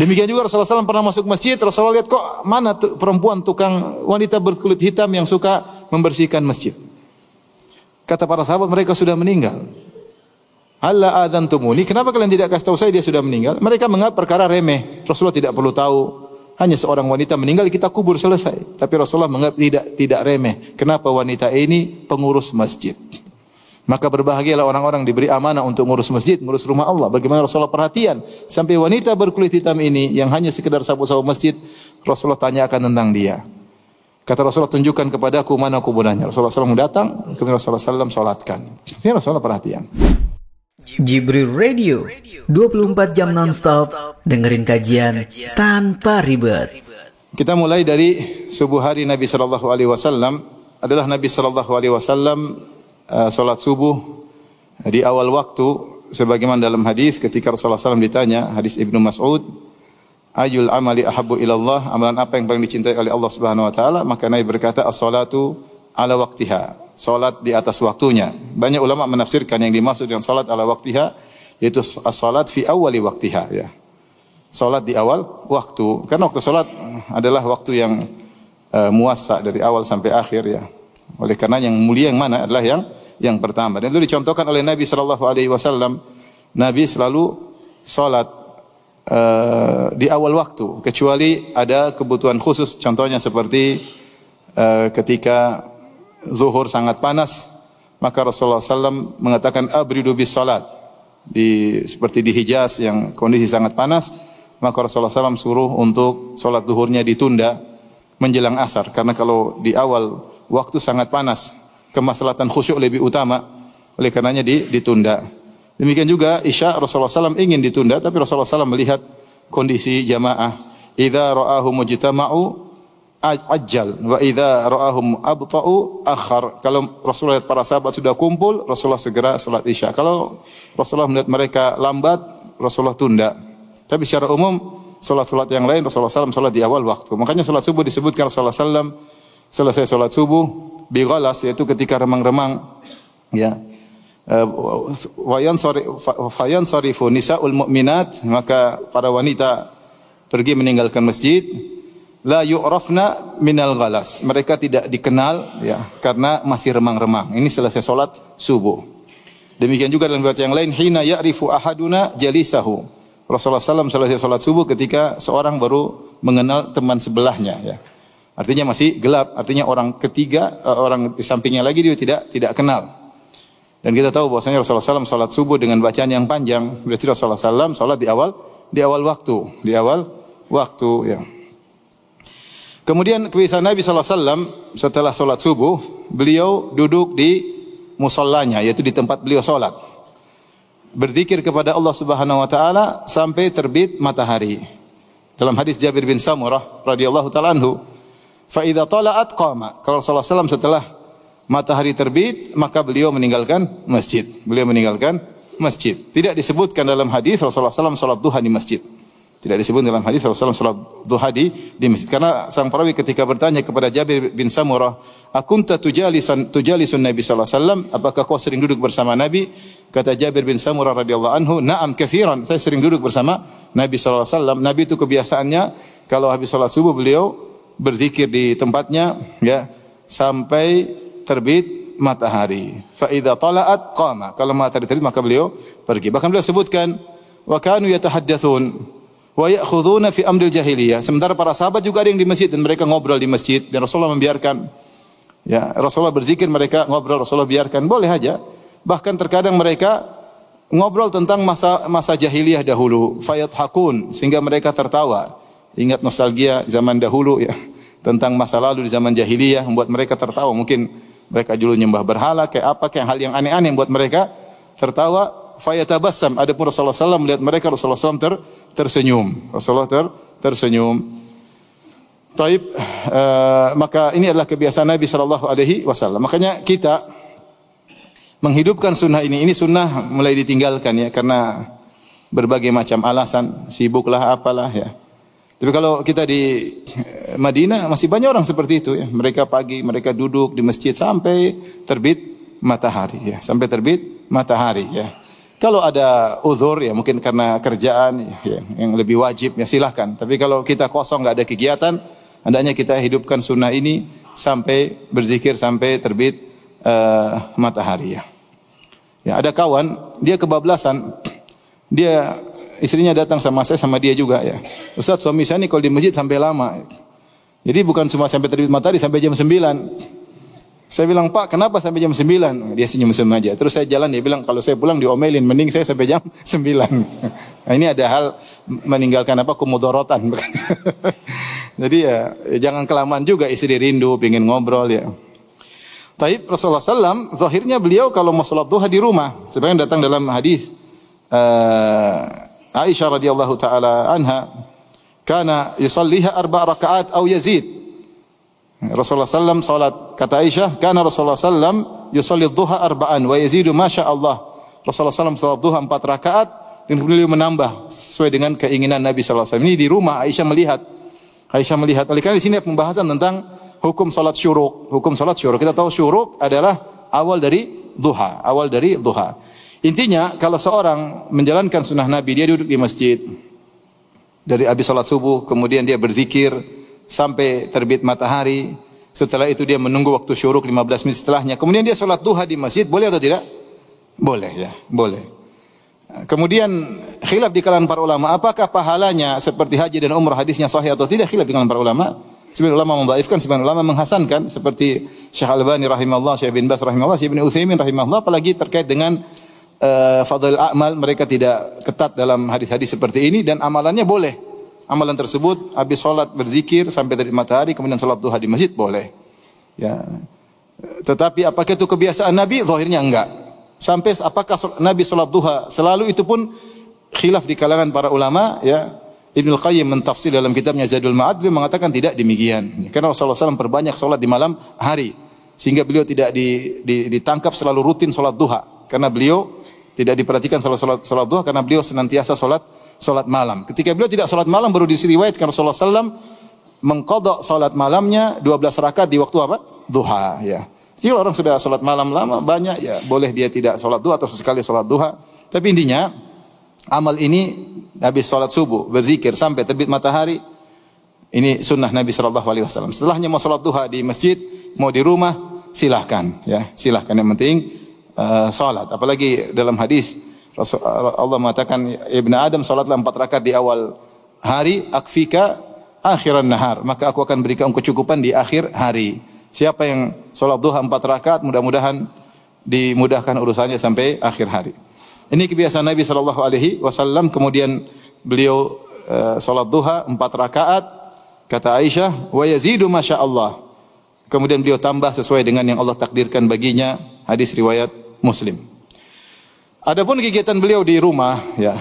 Demikian juga Rasulullah SAW pernah masuk masjid, Rasulullah lihat kok mana perempuan tukang wanita berkulit hitam yang suka membersihkan masjid. Kata para sahabat, mereka sudah meninggal. Alla adantumuni, kenapa kalian tidak kasih tahu saya dia sudah meninggal? Mereka menganggap perkara remeh. Rasulullah tidak perlu tahu. Hanya seorang wanita meninggal kita kubur selesai. Tapi Rasulullah menganggap tidak remeh. Kenapa wanita ini pengurus masjid? Maka berbahagialah orang-orang diberi amanah untuk ngurus masjid, ngurus rumah Allah. Bagaimana Rasulullah perhatian sampai wanita berkulit hitam ini yang hanya sekedar sapu-sapu masjid, Rasulullah tanyakan tentang dia. Kata Rasulullah, tunjukkan kepadaku mana kuburannya. Rasulullah SAW datang, kemudian Rasulullah SAW sholatkan. Ini Rasulullah perhatian. Jibril Radio 24 jam non-stop, dengerin kajian tanpa ribet. Kita mulai dari subuh hari Nabi sallallahu alaihi wasallam. Adalah Nabi sallallahu alaihi wasallam salat subuh di awal waktu, sebagaimana dalam hadis ketika Rasulullah SAW ditanya, hadis Ibnu Mas'ud, ayul amali ahabbu ilallah, amalan apa yang paling dicintai oleh Allah Subhanahu wa taala? Maka Nabi berkata, as-salatu ala waqtiha, salat di atas waktunya. Banyak ulama menafsirkan yang dimaksud dengan salat ala waqtiha yaitu as-salat fi awwali waqtiha, ya. Salat di awal waktu. Karena waktu salat adalah waktu yang muassa dari awal sampai akhir, ya. Oleh karena yang mulia yang mana adalah yang pertama. Dan itu dicontohkan oleh Nabi sallallahu alaihi wasallam. Nabi selalu salat di awal waktu, kecuali ada kebutuhan khusus. Contohnya seperti ketika zuhur sangat panas, maka Rasulullah SAW mengatakan abridu bis salat. Seperti di Hijaz yang kondisi sangat panas, maka Rasulullah SAW suruh untuk salat zuhurnya ditunda menjelang asar. Karena kalau di awal waktu sangat panas, kemaslahatan khusyuk lebih utama, oleh karenanya ditunda. Demikian juga Isya, Rasulullah SAW ingin ditunda, tapi Rasulullah SAW melihat kondisi jamaah. Idza ra'ahum mujtama'u ajjal wa idza ra'ahum abta'u akhar. Kalau Rasulullah lihat para sahabat sudah kumpul, Rasulullah segera salat Isya. Kalau Rasulullah melihat mereka lambat, Rasulullah tunda. Tapi secara umum salat-salat yang lain Rasulullah SAW salat di awal waktu. Makanya salat subuh disebutkan Rasulullah SAW selesai salat subuh bighalas, yaitu ketika remang-remang, ya. Fayan sarifu nisaul mu'minat, maka para wanita pergi meninggalkan masjid. La yu'rafna minal ghalas, mereka tidak dikenal, ya, karena masih remang-remang. Ini selesai salat subuh. Demikian juga dalam riwayat yang lain, hina ya'rifu ahaduna jalisahu. Rasulullah SAW selesai salat subuh ketika seorang baru mengenal teman sebelahnya, ya. Artinya masih gelap, artinya orang ketiga, orang di sampingnya lagi dia tidak kenal. Dan kita tahu bahwasanya Rasulullah SAW salat subuh dengan bacaan yang panjang. Berarti Rasulullah SAW salat di awal waktu, ya. Kemudian kebiasaan Nabi SAW setelah salat subuh, beliau duduk di musallanya, yaitu di tempat beliau salat, berzikir kepada Allah Subhanahu wa taala sampai terbit matahari. Dalam hadis Jabir bin Samurah radhiyallahu taala anhu, fa idza tala'at qama. Kalau Rasulullah SAW setelah matahari terbit, maka beliau meninggalkan masjid. Tidak disebutkan dalam hadis Rasulullah SAW salat duha di masjid. Tidak disebut dalam hadis Rasulullah SAW salat duha di masjid. Karena sang perawi ketika bertanya kepada Jabir bin Samurah, akunta tujalisun Nabi sallallahu alaihi wasallam, apakah kau sering duduk bersama Nabi? Kata Jabir bin Samurah radhiyallahu anhu, na'am katsiran, saya sering duduk bersama Nabi sallallahu alaihi wasallam. Nabi itu kebiasaannya kalau habis salat subuh beliau berzikir di tempatnya, ya, sampai terbit matahari. Fa idza tala'at qama. Kalau matahari terbit maka beliau pergi. Bahkan beliau sebutkan wa kanu yatahaddatsun wa ya'khuduna fi amril jahiliyah. Sementara para sahabat juga ada yang di masjid dan mereka ngobrol di masjid dan Rasulullah membiarkan. Ya, Rasulullah berzikir, mereka ngobrol, Rasulullah biarkan, boleh aja. Bahkan terkadang mereka ngobrol tentang masa jahiliyah dahulu, fayathakun, sehingga mereka tertawa. Ingat nostalgia zaman dahulu, ya, tentang masa lalu di zaman jahiliyah, membuat mereka tertawa. Mungkin mereka dulu nyembah berhala, kayak hal yang aneh-aneh membuat mereka tertawa. Fayatabassam. Adapun Rasulullah SAW melihat mereka, Rasulullah SAW tersenyum. Rasulullah tersenyum. Taib, maka ini adalah kebiasaan Nabi sallallahu alaihi wasallam. Makanya kita menghidupkan sunnah ini sunnah mulai ditinggalkan, ya, karena berbagai macam alasan, sibuklah apalah, ya. Tapi kalau kita di Madinah masih banyak orang seperti itu, ya. Mereka pagi mereka duduk di masjid sampai terbit matahari, ya. Sampai terbit matahari, ya. Kalau ada uzur ya mungkin karena kerjaan ya, yang lebih wajib ya silahkan. Tapi kalau kita kosong nggak ada kegiatan, hendaknya kita hidupkan sunnah ini sampai berzikir sampai terbit matahari ya. Ya ada kawan dia kebablasan, dia istrinya datang sama saya sama dia juga ya. Ustaz suami saya ini kalau di masjid sampai lama. Jadi bukan cuma sampai terbit matahari sampai jam 9. Saya bilang, Pak, kenapa sampai jam 9? Dia senyum-senyum aja. Terus saya jalan, dia bilang, kalau saya pulang diomelin, mending saya sampai jam 9. Nah, ini ada hal meninggalkan kumudorotan. Jadi ya, jangan kelamaan juga, istri rindu, pengen ngobrol ya. Taib Rasulullah SAW, zahirnya beliau kalau mau salat duha di rumah. Sebenarnya datang dalam hadis Aisyah radhiyallahu taala anha, kana yusalliha 4 rakaat atau yazid. Rasulullah sallam salat, kata Aisyah, kana Rasulullah sallam yusalli dhuha 4 wa yazidu masya Allah. Rasulullah sallam salat duha 4 rakaat dan beliau menambah sesuai dengan keinginan Nabi sallallahu alaihi wasallam. Ini di rumah Aisyah melihat. Oleh karena di sini ada pembahasan tentang hukum salat syuruk. Hukum salat syuruk. Kita tahu syuruk adalah awal dari duha, Intinya kalau seorang menjalankan sunnah Nabi, dia duduk di masjid dari habis salat subuh, kemudian dia berzikir sampai terbit matahari. Setelah itu dia menunggu waktu syuruk 15 menit setelahnya. Kemudian dia sholat duha di masjid. Boleh atau tidak? Boleh ya, boleh. Kemudian khilaf di kalangan para ulama, apakah pahalanya seperti haji dan umrah hadisnya sahih atau tidak? Khilaf di kalangan para ulama. Sebagian ulama mendhaifkan, sebagian ulama menghasankan, seperti Syekh Albani rahimahullah, Syekh bin Baz rahimahullah, Syekh bin Utsaimin rahimahullah. Apalagi terkait dengan fadhil a'mal, mereka tidak ketat dalam hadis-hadis seperti ini, dan amalannya boleh. Amalan tersebut habis salat berzikir sampai terbit matahari kemudian salat duha di masjid boleh. Ya. Tetapi apakah itu kebiasaan Nabi? Zahirnya enggak. Sampai apakah Nabi salat duha selalu, itu pun khilaf di kalangan para ulama ya. Ibnu Qayyim mentafsir dalam kitabnya Zadul Ma'ad, beliau mengatakan tidak demikian. Karena Rasulullah SAW perbanyak salat di malam hari sehingga beliau tidak ditangkap selalu rutin salat duha, karena beliau tidak diperhatikan salat duha karena beliau senantiasa salat malam. Ketika beliau tidak salat malam baru diriwayatkan Rasulullah SAW mengqadha salat malamnya 12 rakaat di waktu apa? Duha ya. Jadi orang sudah salat malam lama banyak ya, boleh dia tidak salat duha atau sesekali salat duha. Tapi intinya amal ini habis salat subuh berzikir sampai terbit matahari, ini sunnah Nabi sallallahu alaihi wasallam. Setelahnya mau salat duha di masjid, mau di rumah, silahkan ya, silahkan, yang penting salat. Apalagi dalam hadis Allah mengatakan, Ibnu Adam salatlah 4 rakaat di awal hari, akfika akhiran nahar, maka aku akan berikan kecukupan di akhir hari. Siapa yang salat duha 4 rakaat, mudah-mudahan dimudahkan urusannya sampai akhir hari. Ini kebiasaan Nabi sallallahu alaihi wasallam. Kemudian beliau salat duha 4 rakaat, kata Aisyah, wa yazidu masya Allah. Kemudian beliau tambah sesuai dengan yang Allah takdirkan baginya. Hadis riwayat Muslim. Adapun kegiatan beliau di rumah, ya,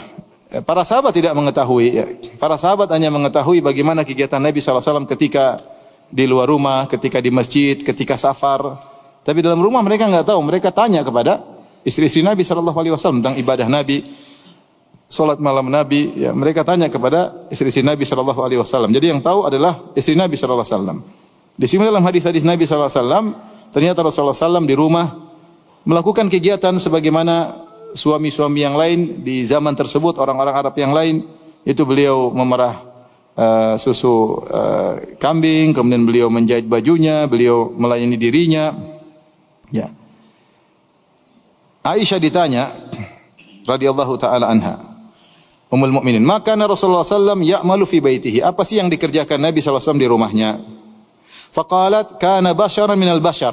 para sahabat tidak mengetahui. Ya. Para sahabat hanya mengetahui bagaimana kegiatan Nabi SAW ketika di luar rumah, ketika di masjid, ketika safar. Tapi dalam rumah mereka enggak tahu. Mereka tanya kepada istri-istri Nabi SAW tentang ibadah Nabi, solat malam Nabi. Ya, mereka tanya kepada istri-istri Nabi SAW. Jadi yang tahu adalah istri Nabi SAW. Di sini dalam hadis-hadis Nabi SAW, ternyata Rasulullah SAW di rumah melakukan kegiatan sebagaimana suami-suami yang lain di zaman tersebut, orang-orang Arab yang lain, itu beliau memerah susu kambing, kemudian beliau menjahit bajunya, beliau melayani dirinya. Ya. Aisyah ditanya radhiyallahu taala anha, Ummul Mukminin, maka Rasulullah sallallahu ya'malu fi baitihi, apa sih yang dikerjakan Nabi sallallahu alaihi wasallam di rumahnya? Faqalat kana basharan minal bashar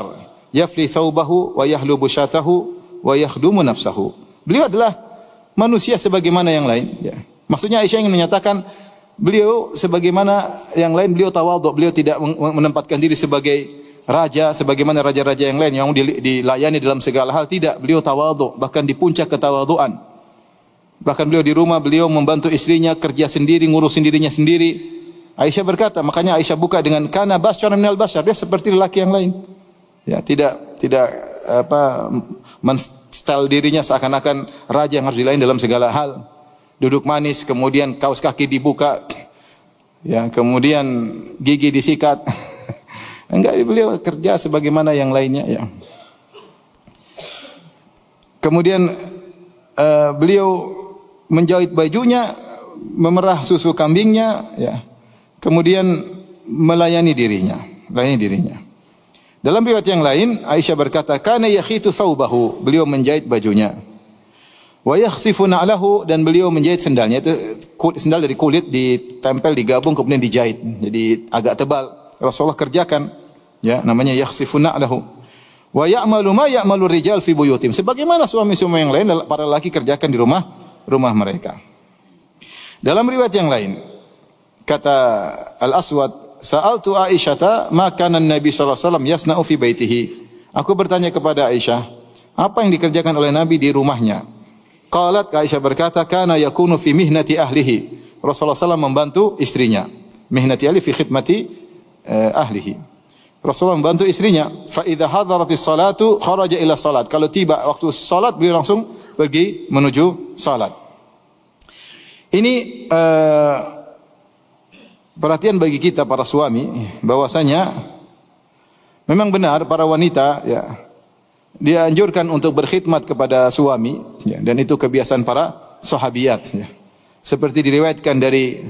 yafli thawbahu wa yahlubu syatahu wa yakhdumu nafsahu. Beliau adalah manusia sebagaimana yang lain. Ya. Maksudnya Aisyah ingin menyatakan beliau sebagaimana yang lain, beliau tawadhu, beliau tidak menempatkan diri sebagai raja sebagaimana raja-raja yang lain yang dilayani dalam segala hal. Tidak, beliau tawadhu, bahkan di puncak ketawadhuan. Bahkan beliau di rumah, beliau membantu istrinya kerja sendiri, ngurusin dirinya sendiri. Aisyah berkata, makanya Aisyah buka dengan kana basyaran minal bashar, dia seperti lelaki yang lain. Ya, tidak men-style dirinya seakan-akan raja yang harus dilayani dalam segala hal. Duduk manis, kemudian kaos kaki dibuka, ya, kemudian gigi disikat. Enggak, beliau kerja sebagaimana yang lainnya. Ya. Kemudian beliau menjahit bajunya, memerah susu kambingnya, ya. Kemudian melayani dirinya. Dalam riwayat yang lain, Aisyah berkata, "Kana yakhitu thawbahu." Beliau menjahit bajunya. Wa yakhsifu na'lahu, dan beliau menjahit sendalnya. Itu sendal dari kulit ditempel, digabung kemudian dijahit. Jadi agak tebal. Rasulullah kerjakan, ya, namanya yakhsifu na'lahu. Wa ya'malu ma ya'malu rijal fi buyutim. Sebagaimana suami-suami yang lain, para lelaki kerjakan di rumah mereka. Dalam riwayat yang lain, kata Al-Aswad, "Sa'altu Aisyata ma kana Nabi sallallahu alaihi wasallam yasna'u fi baitihi." Aku bertanya kepada Aisyah, apa yang dikerjakan oleh Nabi di rumahnya? Qalat, Aisyah berkata, "Kana yakunu fi mihnati ahlihi." Rasulullah SAW membantu istrinya. Mihnati ahli fi khidmati ahlihi. Rasulullah membantu istrinya. Fa idza hadaratis salatu kharaja ila salat. Kalau tiba waktu salat, beliau langsung pergi menuju salat. Ini perhatian bagi kita para suami, bahwasanya memang benar para wanita, ya, dianjurkan untuk berkhidmat kepada suami, ya, dan itu kebiasaan para sahabiat, ya. Seperti diriwayatkan dari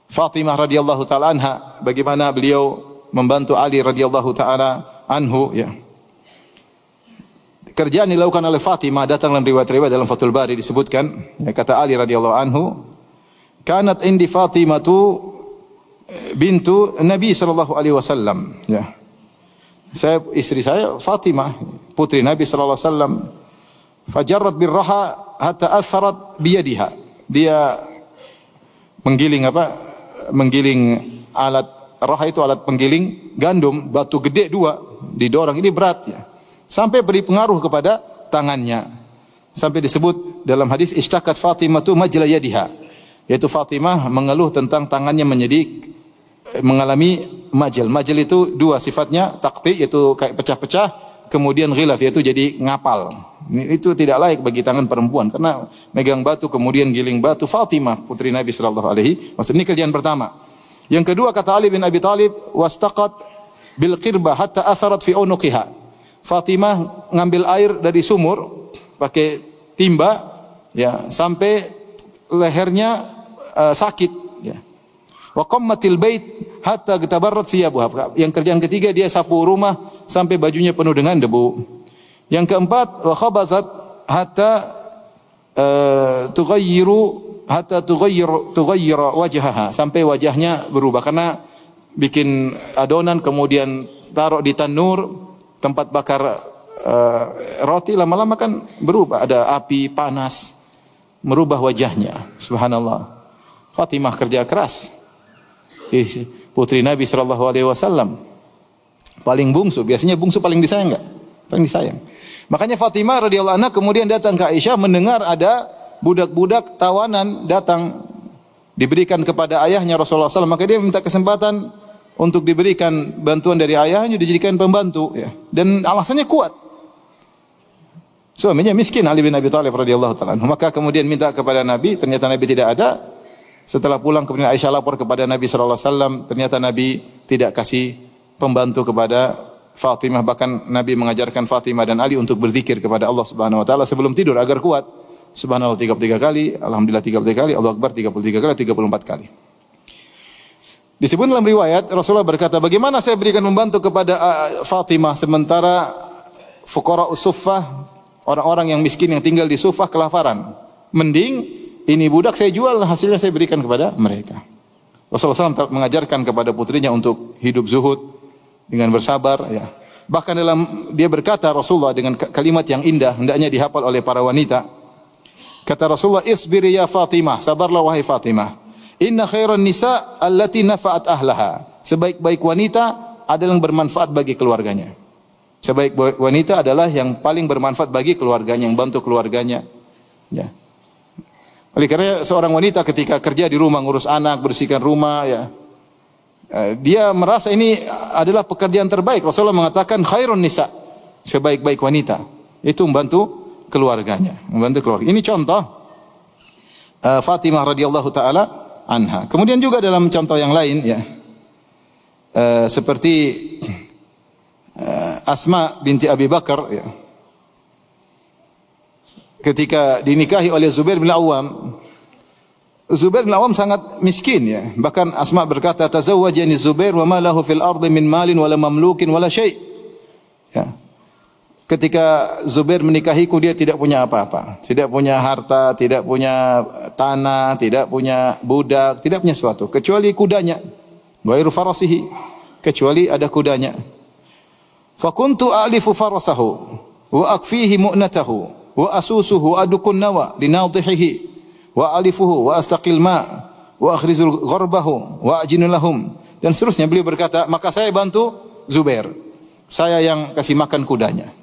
Fatimah radhiyallahu taala anha, bagaimana beliau membantu Ali radhiyallahu taala anhu, ya. Kerjaan dilakukan oleh Fatimah datang dalam riwayat-riwayat dalam Fathul Bari disebutkan, ya, kata Ali radhiyallahu anhu, "Kanat indi Fatimatu bintu Nabi sallallahu alaihi wasallam." Ya. Istri saya Fatimah, putri Nabi sallallahu alaihi wasallam. Fajarrat birraha hatta atharat biyadiha. Dia menggiling alat raha, itu alat penggiling gandum, batu gede 2 didorong, ini berat, ya. Sampai beri pengaruh kepada tangannya. Sampai disebut dalam hadis ishtakat Fatimatu majla yadiha. Yaitu Fatimah mengeluh tentang tangannya mengalami majal. Majal itu 2 sifatnya, taqti yaitu kayak pecah-pecah, kemudian ghilaf yaitu jadi ngapal. Itu tidak layak bagi tangan perempuan karena megang batu kemudian giling batu. Fatimah putri Nabi sallallahu alaihi wasallam, ini kerjaan pertama. Yang kedua, kata Ali bin Abi Thalib, wastaqat bil qirba hatta atharat fi unuqiha. Fatimah ngambil air dari sumur pakai timba, ya, sampai lehernya sakit, ya. Wa qammatil bait hatta gatabarrat thiyabuha. Yang kerjaan ketiga, dia sapu rumah sampai bajunya penuh dengan debu. Yang keempat, wa khabazat hatta tughayyira wajhaha, sampai wajahnya berubah karena bikin adonan kemudian taruh di tanur tempat bakar roti, lama-lama kan berubah, ada api panas merubah wajahnya. Subhanallah. Fatimah kerja keras, putri Nabi sallallahu alaihi wasallam, paling bungsu. Biasanya bungsu paling disayang enggak? Paling disayang. Makanya Fatimah radhiyallahu anha kemudian datang ke Aisyah mendengar ada budak-budak tawanan datang diberikan kepada ayahnya Rasulullah SAW. Maka dia minta kesempatan untuk diberikan bantuan dari ayahnya, dijadikan pembantu, ya. Dan alasannya kuat. Suaminya miskin, Ali bin Abi Thalib radhiyallahu taala anhu. Maka kemudian minta kepada Nabi, ternyata Nabi tidak ada. Setelah pulang kemudian Aisyah lapor kepada Nabi sallallahu alaihi wasallam, ternyata Nabi tidak kasih pembantu kepada Fatimah, bahkan Nabi mengajarkan Fatimah dan Ali untuk berzikir kepada Allah Subhanahu wa taala sebelum tidur agar kuat. Subhanallah 33 kali, alhamdulillah 33 kali, Allahu akbar 33 kali, 34 kali. Disebut dalam riwayat Rasulullah berkata, bagaimana saya berikan membantu kepada Fatimah sementara fuqara usuffah, orang-orang yang miskin yang tinggal di Sufah kelaparan. Mending ini budak saya jual, hasilnya saya berikan kepada mereka. Rasulullah SAW mengajarkan kepada putrinya untuk hidup zuhud dengan bersabar, ya. Bahkan dia berkata Rasulullah dengan kalimat yang indah, hendaknya dihafal oleh para wanita. Kata Rasulullah, "Isbiri ya Fatimah, sabarlah wahai Fatimah. Inna khairan nisa allati nafa'at ahlaha." Sebaik-baik wanita adalah yang bermanfaat bagi keluarganya. Sebaik wanita adalah yang paling bermanfaat bagi keluarganya, yang bantu keluarganya, ya. Oleh karena seorang wanita ketika kerja di rumah, ngurus anak, bersihkan rumah, ya, dia merasa ini adalah pekerjaan terbaik. Rasulullah mengatakan khairun nisa, sebaik-baik wanita itu membantu keluarganya, membantu keluarga. Ini contoh Fatimah radhiyallahu taala anha. Kemudian juga dalam contoh yang lain, ya, seperti Asma binti Abi Bakar, ya. ketika dinikahi oleh Zubair bin Awam. Zubair bin Awam sangat miskin ya. Bahkan Asma berkata, "Tazawwajani Zubair wa ma lahu fil ardi min malin wala mamlukin wala syai'." Ya. Ketika Zubair menikahiku dia tidak punya apa-apa, tidak punya harta, tidak punya tanah, tidak punya budak, tidak punya sesuatu kecuali kudanya. Ghairu farasihi, kecuali ada kudanya. Fa kuntu a'lifu farasahu wa akfihi mu'natahu wa asusuhu adukun nawa linadhihi wa alifuhu wa astaqil ma wa akhrizul gharbahu wa ajinu lahum, dan seterusnya. Beliau berkata, maka saya bantu Zubair, saya yang kasih makan kudanya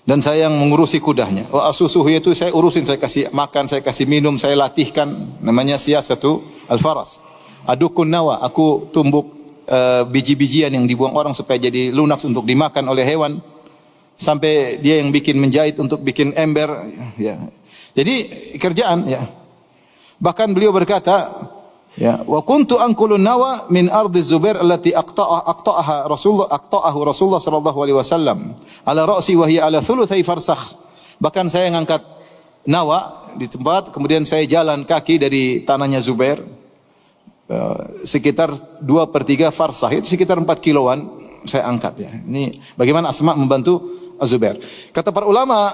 dan saya yang mengurusi kudanya. Wa asusuhu, yaitu saya urusin, saya kasih makan, saya kasih minum, saya latihkan, namanya siyasatu al-faras. Adukun nawa, aku tumbuk biji-bijian yang dibuang orang supaya jadi lunak untuk dimakan oleh hewan, sampai dia yang bikin menjahit untuk bikin ember ya. Jadi kerjaan ya. Bahkan beliau berkata ya, wa kuntu anqulun nawa min ardi Zubair allati aqta'aha Rasulullah sallallahu alaihi wasallam ala ra'si wa hiya ala thulutsai farsakh. Bahkan saya ngangkat nawa di tempat, kemudian saya jalan kaki dari tanahnya Zubair sekitar 2/3 farsakh, itu sekitar 4 kiloan saya angkat ya. Ini bagaimana Asma membantu Zubair. Kata para ulama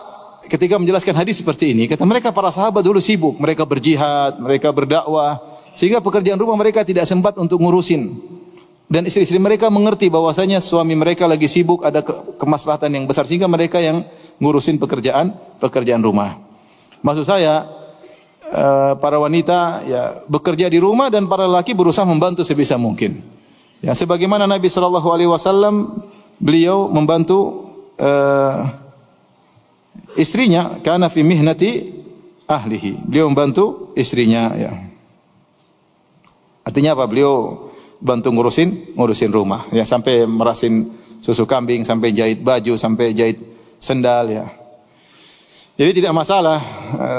ketika menjelaskan hadis seperti ini, kata mereka para sahabat dulu sibuk, mereka berjihad, mereka berdakwah, sehingga pekerjaan rumah mereka tidak sempat untuk ngurusin. Dan istri-istri mereka mengerti bahwasanya suami mereka lagi sibuk, ada kemaslahatan yang besar, sehingga mereka yang ngurusin pekerjaan rumah. Maksud saya para wanita ya bekerja di rumah dan para laki berusaha membantu sebisa mungkin. Ya, sebagaimana Nabi sallallahu alaihi wasallam beliau membantu istrinya, karena fi mihnati ahlihi. Beliau membantu istrinya ya. Artinya apa? Beliau bantu ngurusin rumah ya, sampai merasin susu kambing, sampai jahit baju, sampai jahit sendal ya. Jadi tidak masalah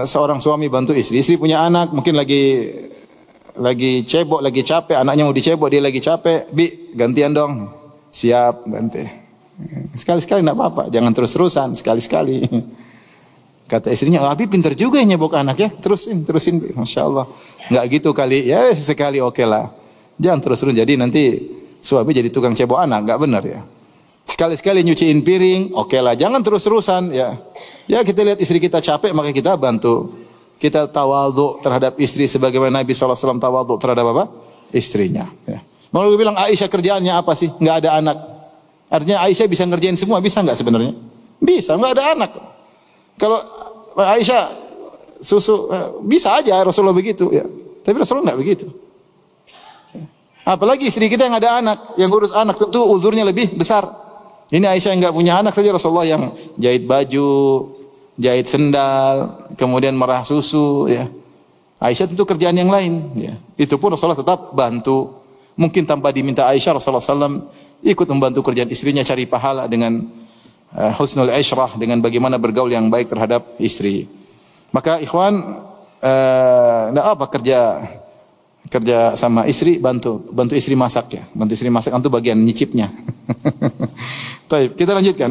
seorang suami bantu istri. Istri punya anak, mungkin lagi cebok, lagi capek, anaknya mau dicebok, dia lagi capek, "Bi, gantian dong." Siap, ganti. Sekali-sekali enggak apa-apa, jangan terus-terusan, sekali-sekali. Kata istrinya, "Abi pintar juga ya nyebok anak ya. Terusin, Masya Allah." Enggak gitu kali, ya sekali oke lah. Jangan terus-terusan, jadi nanti suami jadi tukang cebok anak, enggak benar ya. Sekali-sekali nyuciin piring, oke lah. Jangan terus-terusan ya. Ya kita lihat istri kita capek, maka kita bantu. Kita tawadhu terhadap istri sebagaimana Nabi SAW tawadhu terhadap apa? Istrinya. Ya. Mau bilang Aisyah kerjaannya apa sih? Enggak ada anak. Artinya Aisyah bisa ngerjain semua, bisa enggak sebenarnya? Bisa, enggak ada anak. Kalau Aisyah susu bisa aja Rasulullah begitu ya. Tapi Rasulullah enggak begitu. Apalagi istri kita yang ada anak, yang urus anak, tentu uzurnya lebih besar. Ini Aisyah yang enggak punya anak saja, Rasulullah yang jahit baju, jahit sendal, kemudian merah susu ya. Aisyah tentu kerjaan yang lain ya. Itu pun Rasulullah tetap bantu. Mungkin tanpa diminta Aisyah, Rasulullah SAW ikut membantu kerjaan istrinya, cari pahala dengan husnul isyrah, dengan bagaimana bergaul yang baik terhadap istri. Maka ikhwan, enggak apa kerja sama istri, bantu istri masak ya. Bantu istri masak itu bagian nyicipnya. Baik, kita lanjutkan.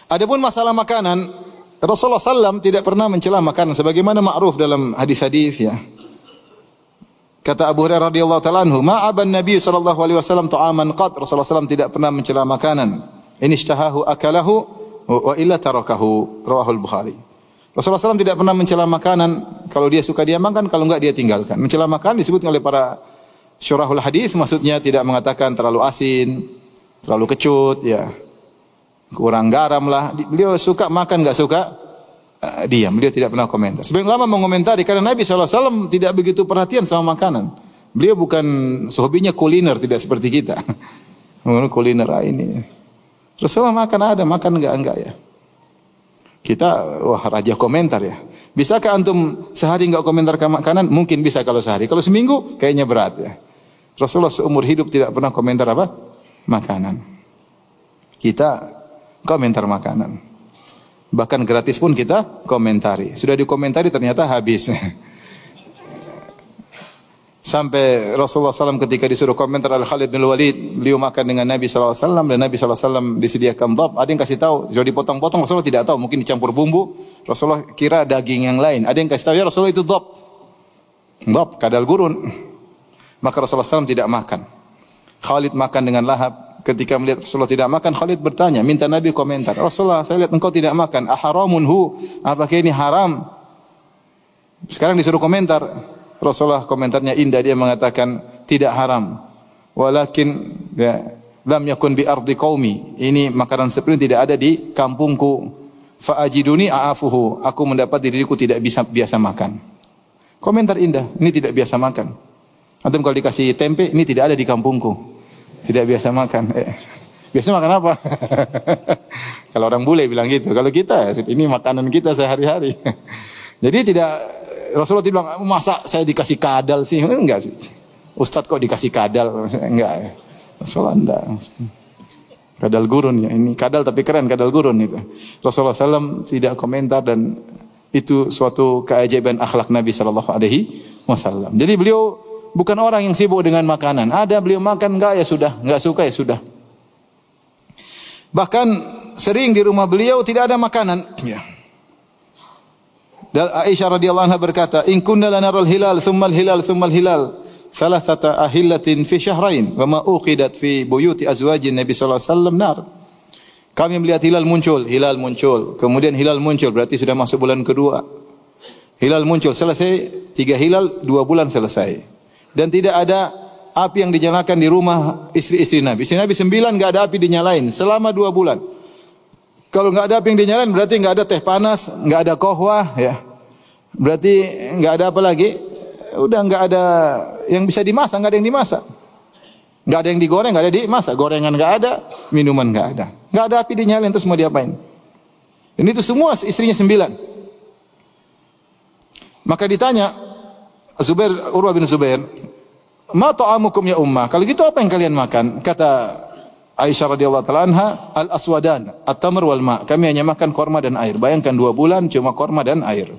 Adapun masalah makanan, Rasulullah SAW tidak pernah mencela makanan sebagaimana ma'ruf dalam hadis-hadis ya. Kata Abu Hurairah radhiyallahu taala anhu, "Ma'aban Nabi sallallahu alaihi wasallam ta'aman qat." Rasulullah SAW tidak pernah mencela makanan. In ishtahahu akalahu wa illa tarakahu. Rawahul Bukhari. Rasulullah SAW tidak pernah mencela makanan. Kalau dia suka dia makan, kalau enggak dia tinggalkan. Mencela makanan disebut oleh para syurahul hadis, maksudnya tidak mengatakan terlalu asin, terlalu kecut ya. Kurang garam lah. Beliau suka makan, enggak suka diam. Beliau tidak pernah komentar. Sebagian ulama mengomentari karena Nabi SAW tidak begitu perhatian sama makanan. Beliau bukan hobinya kuliner, tidak seperti kita. Kuliner ini. Rasulullah makan ada, makan enggak ya. Kita wah raja komentar ya. Bisakah antum sehari enggak komentar ke makanan? Mungkin bisa kalau sehari. Kalau seminggu kayaknya berat ya. Rasulullah seumur hidup tidak pernah komentar apa? Makanan. Kita komentar makanan. Bahkan gratis pun kita komentari. Sudah dikomentari ternyata habis. Sampai Rasulullah SAW ketika disuruh komentar oleh Khalid bin Walid, beliau makan dengan Nabi SAW dan Nabi SAW disediakan dhab. Ada yang kasih tahu, sudah dipotong-potong, Rasulullah tidak tahu, mungkin dicampur bumbu. Rasulullah kira daging yang lain. Ada yang kasih tahu, ya Rasulullah itu dhab. Dhab, kadal gurun. Maka Rasulullah SAW tidak makan. Khalid makan dengan lahap. Ketika melihat Rasulullah tidak makan, Khalid bertanya, minta Nabi komentar. Rasulullah, saya lihat engkau tidak makan. Aharamun hu, apakah ini haram? Sekarang disuruh komentar. Rasulullah komentarnya indah, dia mengatakan tidak haram. Walakin ya, lam yakun bi ardi qaumi. Ini makanan seperti ini tidak ada di kampungku. Fa ajiduni a'afuhu. Aku mendapat diriku tidak bisa biasa makan. Komentar indah, ini tidak biasa makan. Antum kalau dikasih tempe, ini tidak ada di kampungku. Tidak biasa makan. Biasa makan apa? Kalau orang bule bilang gitu. Kalau kita, ini makanan kita sehari-hari. Jadi tidak, Rasulullah tidak bilang, masa saya dikasih kadal sih? Enggak sih. Ustadz kok dikasih kadal? Enggak. Rasulullah enggak. Kadal gurun ya. Ini kadal tapi keren, kadal gurun itu. Rasulullah SAW tidak komentar dan itu suatu keajaiban akhlak Nabi SAW. Jadi beliau bukan orang yang sibuk dengan makanan. Ada beliau makan enggak ya sudah, enggak suka ya sudah. Bahkan sering di rumah beliau tidak ada makanan. Ya. Dan Aisyah radhiyallahu anha berkata, "In kunna lanaral hilal, thumma al-hilal, thumma al-hilal, thalathata ahillatin fi syahrain, wa ma uqidat fi buyuti azwajin Nabi sallallahu alaihi wasallam nar." Kami melihat hilal muncul, kemudian hilal muncul, berarti sudah masuk bulan kedua. Hilal muncul, selesai 3 hilal, 2 bulan selesai. Dan tidak ada api yang dinyalakan di rumah istri-istri Nabi. Istri Nabi 9 enggak ada api dinyalain selama 2 bulan. Kalau enggak ada api yang dinyalain berarti enggak ada teh panas, enggak ada kohwah ya. Berarti enggak ada apa lagi? Udah enggak ada yang bisa dimasak, enggak ada yang dimasak. Enggak ada yang digoreng, enggak ada dimasak. Gorengan enggak ada, minuman enggak ada. Enggak ada api dinyalain, terus mau diapain? Dan itu semua istrinya 9. Maka ditanya Zubair, Urwah bin Zubair, "Ma ta'amukum ya ummah?" Kalau gitu apa yang kalian makan? Kata Aisyah radhiyallahu taala anha, "Al-aswadan, at-tamr wal ma." Kami hanya makan korma dan air. Bayangkan 2 bulan cuma korma dan air.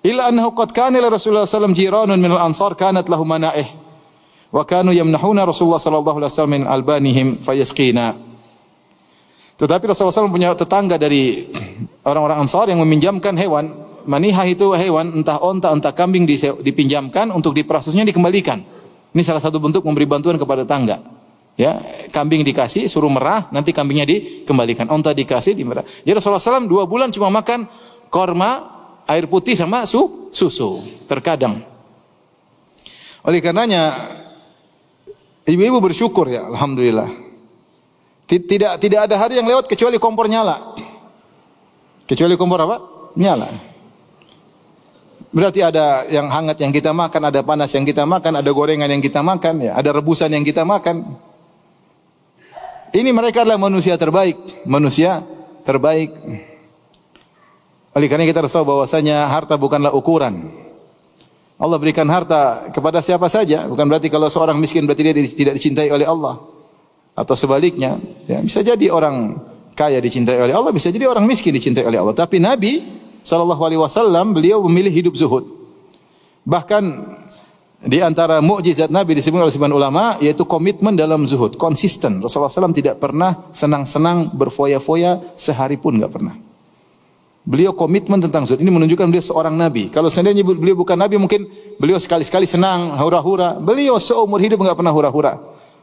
Illa annahu qad kana li Rasulullah sallallahu alaihi wasallam jiranun min al-ansar kanat lahum mana'ih. Wa kanu yamnahuna Rasulullah sallallahu alaihi wasallam min albanihim fayasqina. Tetapi Rasulullah SAW punya tetangga dari orang-orang Ansar yang meminjamkan hewan. Manihah itu hewan, entah onta, entah kambing dipinjamkan untuk diperasusnya dikembalikan. Ini salah satu bentuk memberi bantuan kepada tetangga. Ya, kambing dikasih, suruh merah, nanti kambingnya dikembalikan. Onta dikasih, dimerah. Jadi Rasulullah SAW 2 bulan cuma makan korma, air putih sama susu. Terkadang. Oleh karenanya, ibu-ibu bersyukur ya, alhamdulillah. Tidak ada hari yang lewat kecuali kompor nyala. Kecuali kompor apa? Nyala. Berarti ada yang hangat yang kita makan, ada panas yang kita makan, ada gorengan yang kita makan, ya, ada rebusan yang kita makan. Ini mereka adalah manusia terbaik, Oleh karena kita harus tahu bahwasanya harta bukanlah ukuran. Allah berikan harta kepada siapa saja, bukan berarti kalau seorang miskin berarti dia tidak dicintai oleh Allah. Atau sebaliknya, ya, bisa jadi orang kaya dicintai oleh Allah, bisa jadi orang miskin dicintai oleh Allah. Tapi Nabi SAW beliau memilih hidup zuhud. Bahkan di antara mukjizat Nabi disebut oleh sebagian ulama yaitu komitmen dalam zuhud, konsisten. Rasulullah SAW tidak pernah senang-senang berfoya-foya sehari pun enggak pernah. Beliau komitmen tentang zuhud. Ini menunjukkan beliau seorang nabi. Kalau seandainya beliau bukan nabi mungkin beliau sekali-sekali senang, hura-hura. Beliau seumur hidup enggak pernah hura-hura.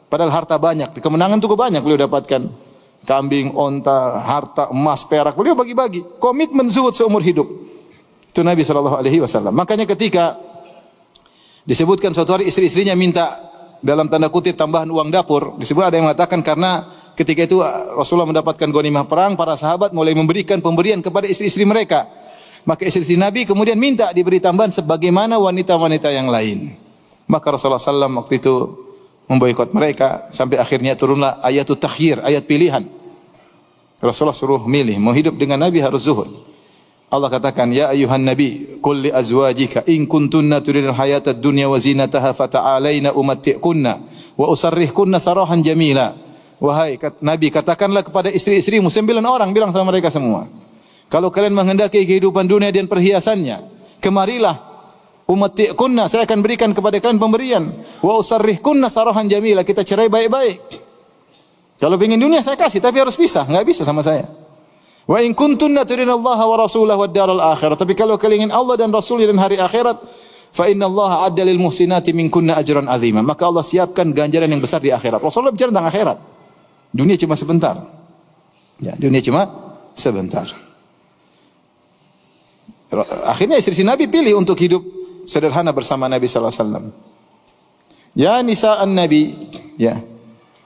Padahal harta banyak, kemenangan cukup banyak beliau dapatkan. Kambing, onta, harta, emas, perak, beliau bagi-bagi. Komitmen zuhud seumur hidup. Itu Nabi SAW. Makanya ketika disebutkan suatu hari istri-istrinya minta dalam tanda kutip tambahan uang dapur, disebut ada yang mengatakan karena ketika itu Rasulullah mendapatkan ghanimah perang, para sahabat mulai memberikan pemberian kepada istri-istri mereka. Maka istri-istri Nabi kemudian minta diberi tambahan sebagaimana wanita-wanita yang lain. Maka Rasulullah SAW waktu itu memboikot mereka sampai akhirnya turunlah ayatut takhyir, ayat pilihan. Rasulullah suruh milih, mau hidup dengan Nabi harus zuhud. Allah katakan, "Ya ayuhan nabi, qul li azwajika in kuntunna turidul hayatad dunya wa zinataha fata'alaina umatti'kunna wa usarrihkunna sarahan jamila." Wahai Nabi, katakanlah kepada istri-istrimu 9 orang, bilang sama mereka semua. Kalau kalian menghendaki kehidupan dunia dan perhiasannya, kemarilah Umati'kunna, saya akan berikan kepada kalian pemberian. Wa usarrihkunna sarahan jamila, kita cerai baik-baik. Kalau ingin dunia saya kasih, tapi harus pisah, enggak bisa sama saya. Wa in kuntunna turinallaha wa rasulahu wad daral akhirah, tapi kalau kalian ingin Allah dan Rasulnya dan hari akhirat, fa innallaha adda lil muhsinati minkunna ajran azima, maka Allah siapkan ganjaran yang besar di akhirat. Rasulullah bicara tentang akhirat. Dunia cuma sebentar. Ya, dunia cuma sebentar. Akhirnya istri Nabi pilih untuk hidup sederhana bersama Nabi sallallahu alaihi wasallam. Ya nisa'an Nabi, ya.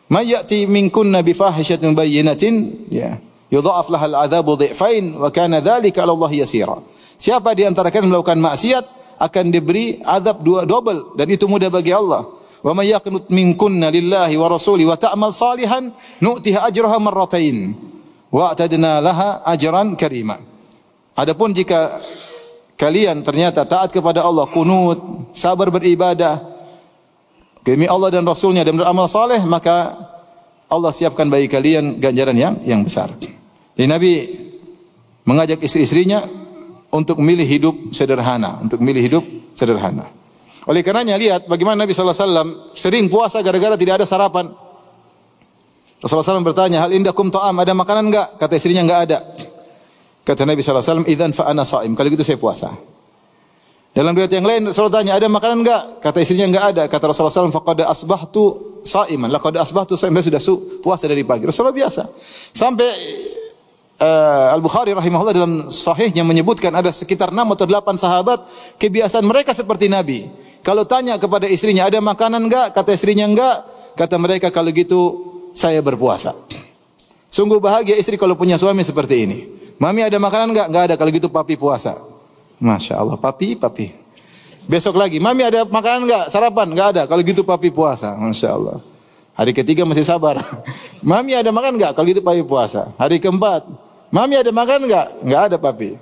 May ya'ti minkunna bi fahishatin bayyinatin, ya. Yudha'af lahal 'adzabu dhi'fain wa kana dzalika 'ala Allah yasira. Siapa di antara kalian melakukan maksiat akan diberi azab double dan itu mudah bagi Allah. Wa may yaqnut minkunna lillahi wa rasuli wa ta'mal salihan nu'tiha ajraha marratain wa a'tadna laha ajran karima. Adapun jika kalian ternyata taat kepada Allah, kunut, sabar beribadah demi Allah dan Rasulnya dan beramal saleh, maka Allah siapkan bagi kalian ganjaran yang besar. Jadi Nabi mengajak istri-istrinya untuk memilih hidup sederhana, Oleh karenanya lihat bagaimana Nabi sallallahu alaihi wasallam sering puasa gara-gara tidak ada sarapan. Rasulullah SAW bertanya, hal indakum ta'am, ada makanan enggak? Kata istrinya enggak ada. Kata Nabi sallallahu alaihi wasallam, idzan fa ana shaim, kalau gitu saya puasa. Dalam riwayat yang lain Rasulullah tanya, ada makanan enggak? Kata istrinya enggak ada. Kata Rasulullah SAW, faqad asbahtu shaiman, laqad asbahtu shaiman, sudah puasa dari pagi. Rasulullah biasa. Sampai Al-Bukhari rahimahullah dalam sahihnya menyebutkan ada sekitar 6 atau 8 sahabat kebiasaan mereka seperti Nabi. Kalau tanya kepada istrinya, ada makanan enggak? Kata istrinya enggak. Kata mereka, kalau gitu saya berpuasa. Sungguh bahagia istri kalau punya suami seperti ini. Mami ada makanan enggak? Enggak ada. Kalau gitu papi puasa. Masya Allah, papi. Besok lagi, mami ada makanan enggak? Sarapan? Enggak ada. Kalau gitu papi puasa. Masya Allah. Hari ketiga masih sabar. Mami ada makan enggak? Kalau gitu papi puasa. Hari keempat, mami ada makan enggak? Enggak ada papi.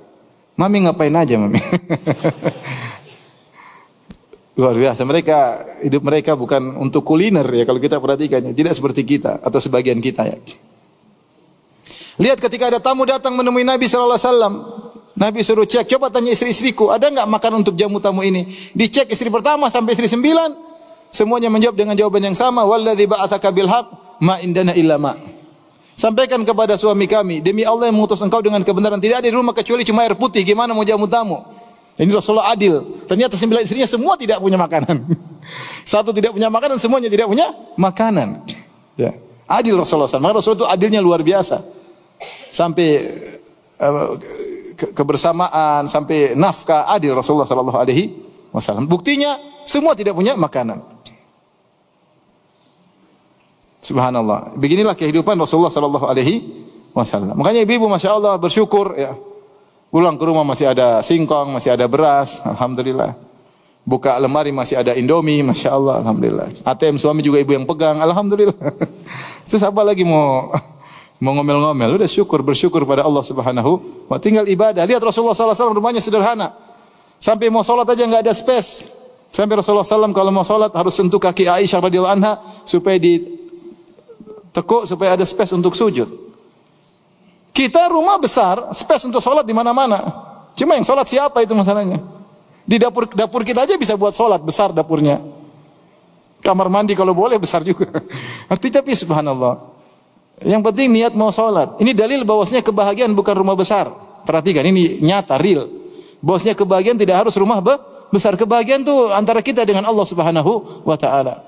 Mami ngapain aja mami? Luar biasa. Hidup mereka bukan untuk kuliner ya, kalau kita perhatikannya. Tidak seperti kita atau sebagian kita ya. Lihat ketika ada tamu datang menemui Nabi sallallahu alaihi wasallam, Nabi suruh cek, coba tanya istri-istriku, ada enggak makan untuk jamu tamu ini? Dicek istri pertama sampai istri 9, semuanya menjawab dengan jawaban yang sama, walladzi ba'atsaka bil haqq ma indana illa ma. Sampaikan kepada suami kami, demi Allah yang mengutus engkau dengan kebenaran, tidak ada di rumah kecuali cuma air putih, gimana mau jamu tamu? Ini Rasulullah adil. Ternyata 9 istrinya semua tidak punya makanan. Satu tidak punya makanan, semuanya tidak punya makanan. Ya. Adil Rasulullah SAW. Maka Rasulullah itu adilnya luar biasa. Sampai kebersamaan, sampai nafkah, adil Rasulullah SAW. Buktinya semua tidak punya makanan. Subhanallah. Beginilah kehidupan Rasulullah SAW. Makanya ibu-ibu masya Allah bersyukur ya. Pulang ke rumah masih ada singkong, masih ada beras, alhamdulillah. Buka lemari masih ada Indomie, masya Allah, alhamdulillah. ATM suami juga ibu yang pegang, alhamdulillah. Terus apa lagi mau ngomel-ngomel? Udah bersyukur pada Allah Subhanahu wa. Tinggal ibadah. Lihat Rasulullah SAW rumahnya sederhana. Sampai mau sholat aja nggak ada space. Sampai Rasulullah SAW kalau mau sholat harus sentuh kaki Aisyah radhiyallahu anha supaya ditekuk supaya ada space untuk sujud. Kita rumah besar, space untuk sholat di mana-mana. Cuma yang sholat siapa itu masalahnya. Di dapur kita aja bisa buat sholat, besar dapurnya. Kamar mandi kalau boleh besar juga. Artinya tapi subhanallah. Yang penting niat mau sholat. Ini dalil bahwasanya kebahagiaan bukan rumah besar. Perhatikan, ini nyata, real. Bahwasanya kebahagiaan tidak harus rumah besar. Kebahagiaan itu antara kita dengan Allah Subhanahu wa ta'ala.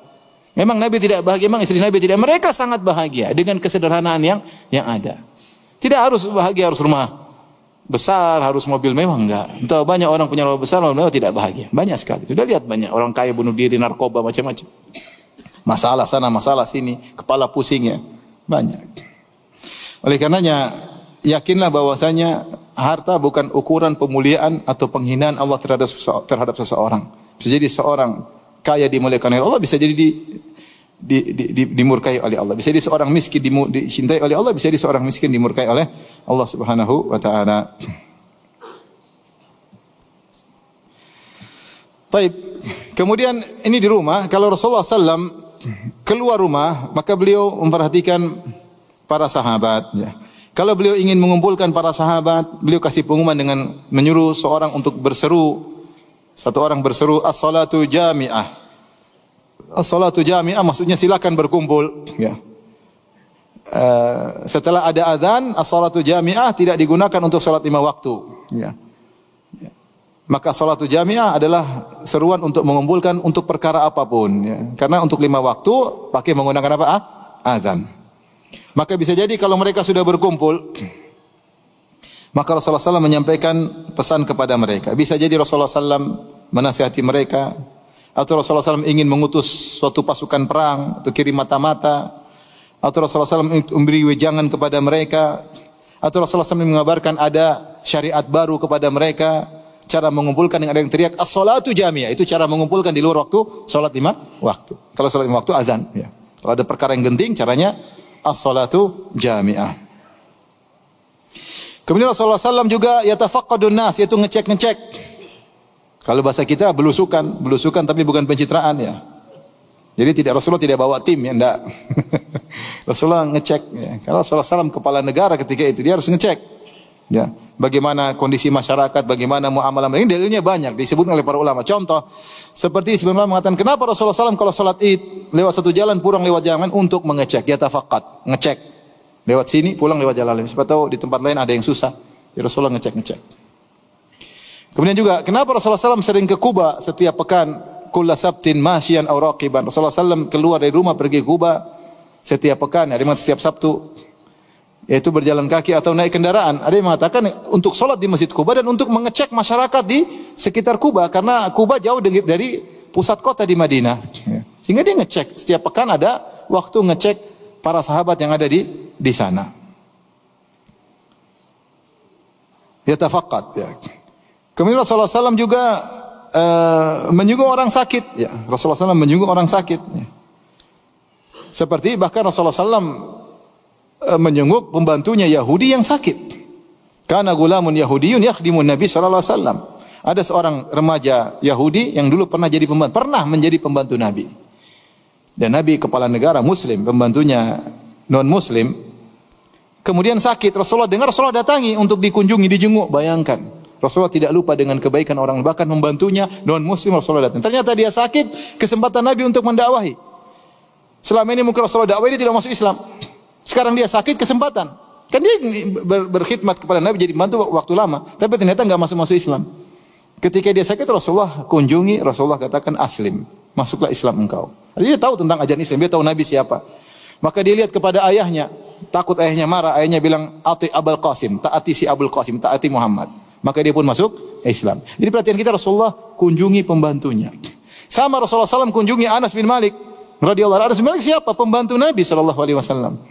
Memang Nabi tidak bahagia, memang istri Nabi tidak. Mereka sangat bahagia dengan kesederhanaan yang ada. Tidak harus bahagia, harus rumah besar, harus mobil mewah, enggak. Entah banyak orang punya rumah besar, mobil mewah tidak bahagia. Banyak sekali. Sudah lihat banyak orang kaya bunuh diri, narkoba, macam-macam. Masalah sana, masalah sini, kepala pusingnya. Banyak. Oleh karenanya, yakinlah bahwasanya harta bukan ukuran pemuliaan atau penghinaan Allah terhadap seseorang. Bisa jadi seorang kaya dimuliakan oleh Allah, bisa jadi dimurkai oleh Allah. Bisa jadi seorang miskin dicintai oleh Allah, bisa jadi seorang miskin dimurkai oleh Allah Subhanahu wa taala. Baik. Kemudian ini di rumah, kalau Rasulullah SAW keluar rumah, maka beliau memperhatikan para sahabat ya. Kalau beliau ingin mengumpulkan para sahabat, beliau kasih pengumuman dengan menyuruh seorang untuk berseru Satu orang berseru as-salatu jami'ah. As-salatu jami'ah maksudnya silakan berkumpul, ya. Setelah ada azan, as-salatu jami'ah tidak digunakan untuk salat 5 waktu, ya. Maka salatu jami'ah adalah seruan untuk mengumpulkan untuk perkara apapun, ya. Karena untuk 5 waktu pakai menggunakan apa? Azan. Maka bisa jadi kalau mereka sudah berkumpul, maka Rasulullah SAW menyampaikan pesan kepada mereka. Bisa jadi Rasulullah SAW menasihati mereka, atau Rasulullah SAW ingin mengutus suatu pasukan perang, atau kirim mata-mata, atau Rasulullah SAW memberi wejangan kepada mereka, atau Rasulullah SAW mengabarkan ada syariat baru kepada mereka, cara mengumpulkan dengan ada yang teriak as-salatu jami'ah, itu cara mengumpulkan di luar waktu salat 5 waktu. Kalau salat 5 waktu azan, ya. Kalau ada perkara yang genting, caranya as-salatu jami'ah. Kemudian Rasulullah SAW juga yatafaqqadun nas, yaitu ngecek-ngecek. Kalau bahasa kita belusukan tapi bukan pencitraan, ya. Jadi Rasulullah tidak bawa tim, ya, enggak. Rasulullah ngecek, ya. Karena Rasulullah SAW kepala negara ketika itu, dia harus ngecek, ya. Bagaimana kondisi masyarakat, bagaimana muamalah mereka. Ini dalilnya banyak disebutkan oleh para ulama. Contoh, seperti sebenarnya mengatakan kenapa Rasulullah SAW kalau salat Id lewat satu jalan pulang lewat jalan untuk mengecek, yatafaqqad, ngecek. Lewat sini, pulang lewat jalan lain. Siapa tahu di tempat lain ada yang susah. Ya Rasulullah ngecek-ngecek. Kemudian juga, kenapa Rasulullah SAW sering ke Kuba setiap pekan? Kulla sabtin masyian aw raqiban. Rasulullah SAW keluar dari rumah pergi ke Kuba setiap pekan, ada yang setiap Sabtu. Yaitu berjalan kaki atau naik kendaraan. Ada yang mengatakan untuk sholat di Masjid Kuba dan untuk mengecek masyarakat di sekitar Kuba. Karena Kuba jauh dari pusat kota di Madinah. Sehingga dia ngecek. Setiap pekan ada waktu ngecek para sahabat yang ada di sana. Yatafaqqad, ya. Kemudian Rasulullah SAW juga menyungguh orang sakit, ya. Rasulullah SAW menyungguh orang sakit, ya. Seperti bahkan Rasulullah SAW menyungguh pembantunya Yahudi yang sakit. Kana gulamun Yahudiyun yakhdimun Nabi sallallahu alaihi wasallam. Ada seorang remaja Yahudi yang dulu pernah menjadi pembantu Nabi. Dan Nabi kepala negara muslim, pembantunya non muslim, kemudian sakit. Rasulullah dengar, Rasulullah datangi untuk dikunjungi, dijenguk. Bayangkan, Rasulullah tidak lupa dengan kebaikan orang, bahkan membantunya non muslim Rasulullah datang. Ternyata dia sakit, kesempatan Nabi untuk mendakwahi. Selama ini mungkin Rasulullah dakwah, dia tidak masuk Islam. Sekarang dia sakit, kesempatan. Kan dia berkhidmat kepada Nabi, jadi bantu waktu lama, tapi ternyata enggak masuk Islam. Ketika dia sakit, Rasulullah kunjungi, Rasulullah katakan aslim, masuklah Islam engkau. Dia tahu tentang ajaran Islam, dia tahu Nabi siapa. Maka dia lihat kepada ayahnya, takut ayahnya marah, ayahnya bilang ati Abul Qasim, taati si Abul Qasim, taati Muhammad. Maka dia pun masuk Islam. Jadi perhatian kita, Rasulullah kunjungi pembantunya. Sama Rasulullah SAW kunjungi Anas bin Malik radhiyallahu anhu. Anas bin Malik siapa? Pembantu Nabi SAW.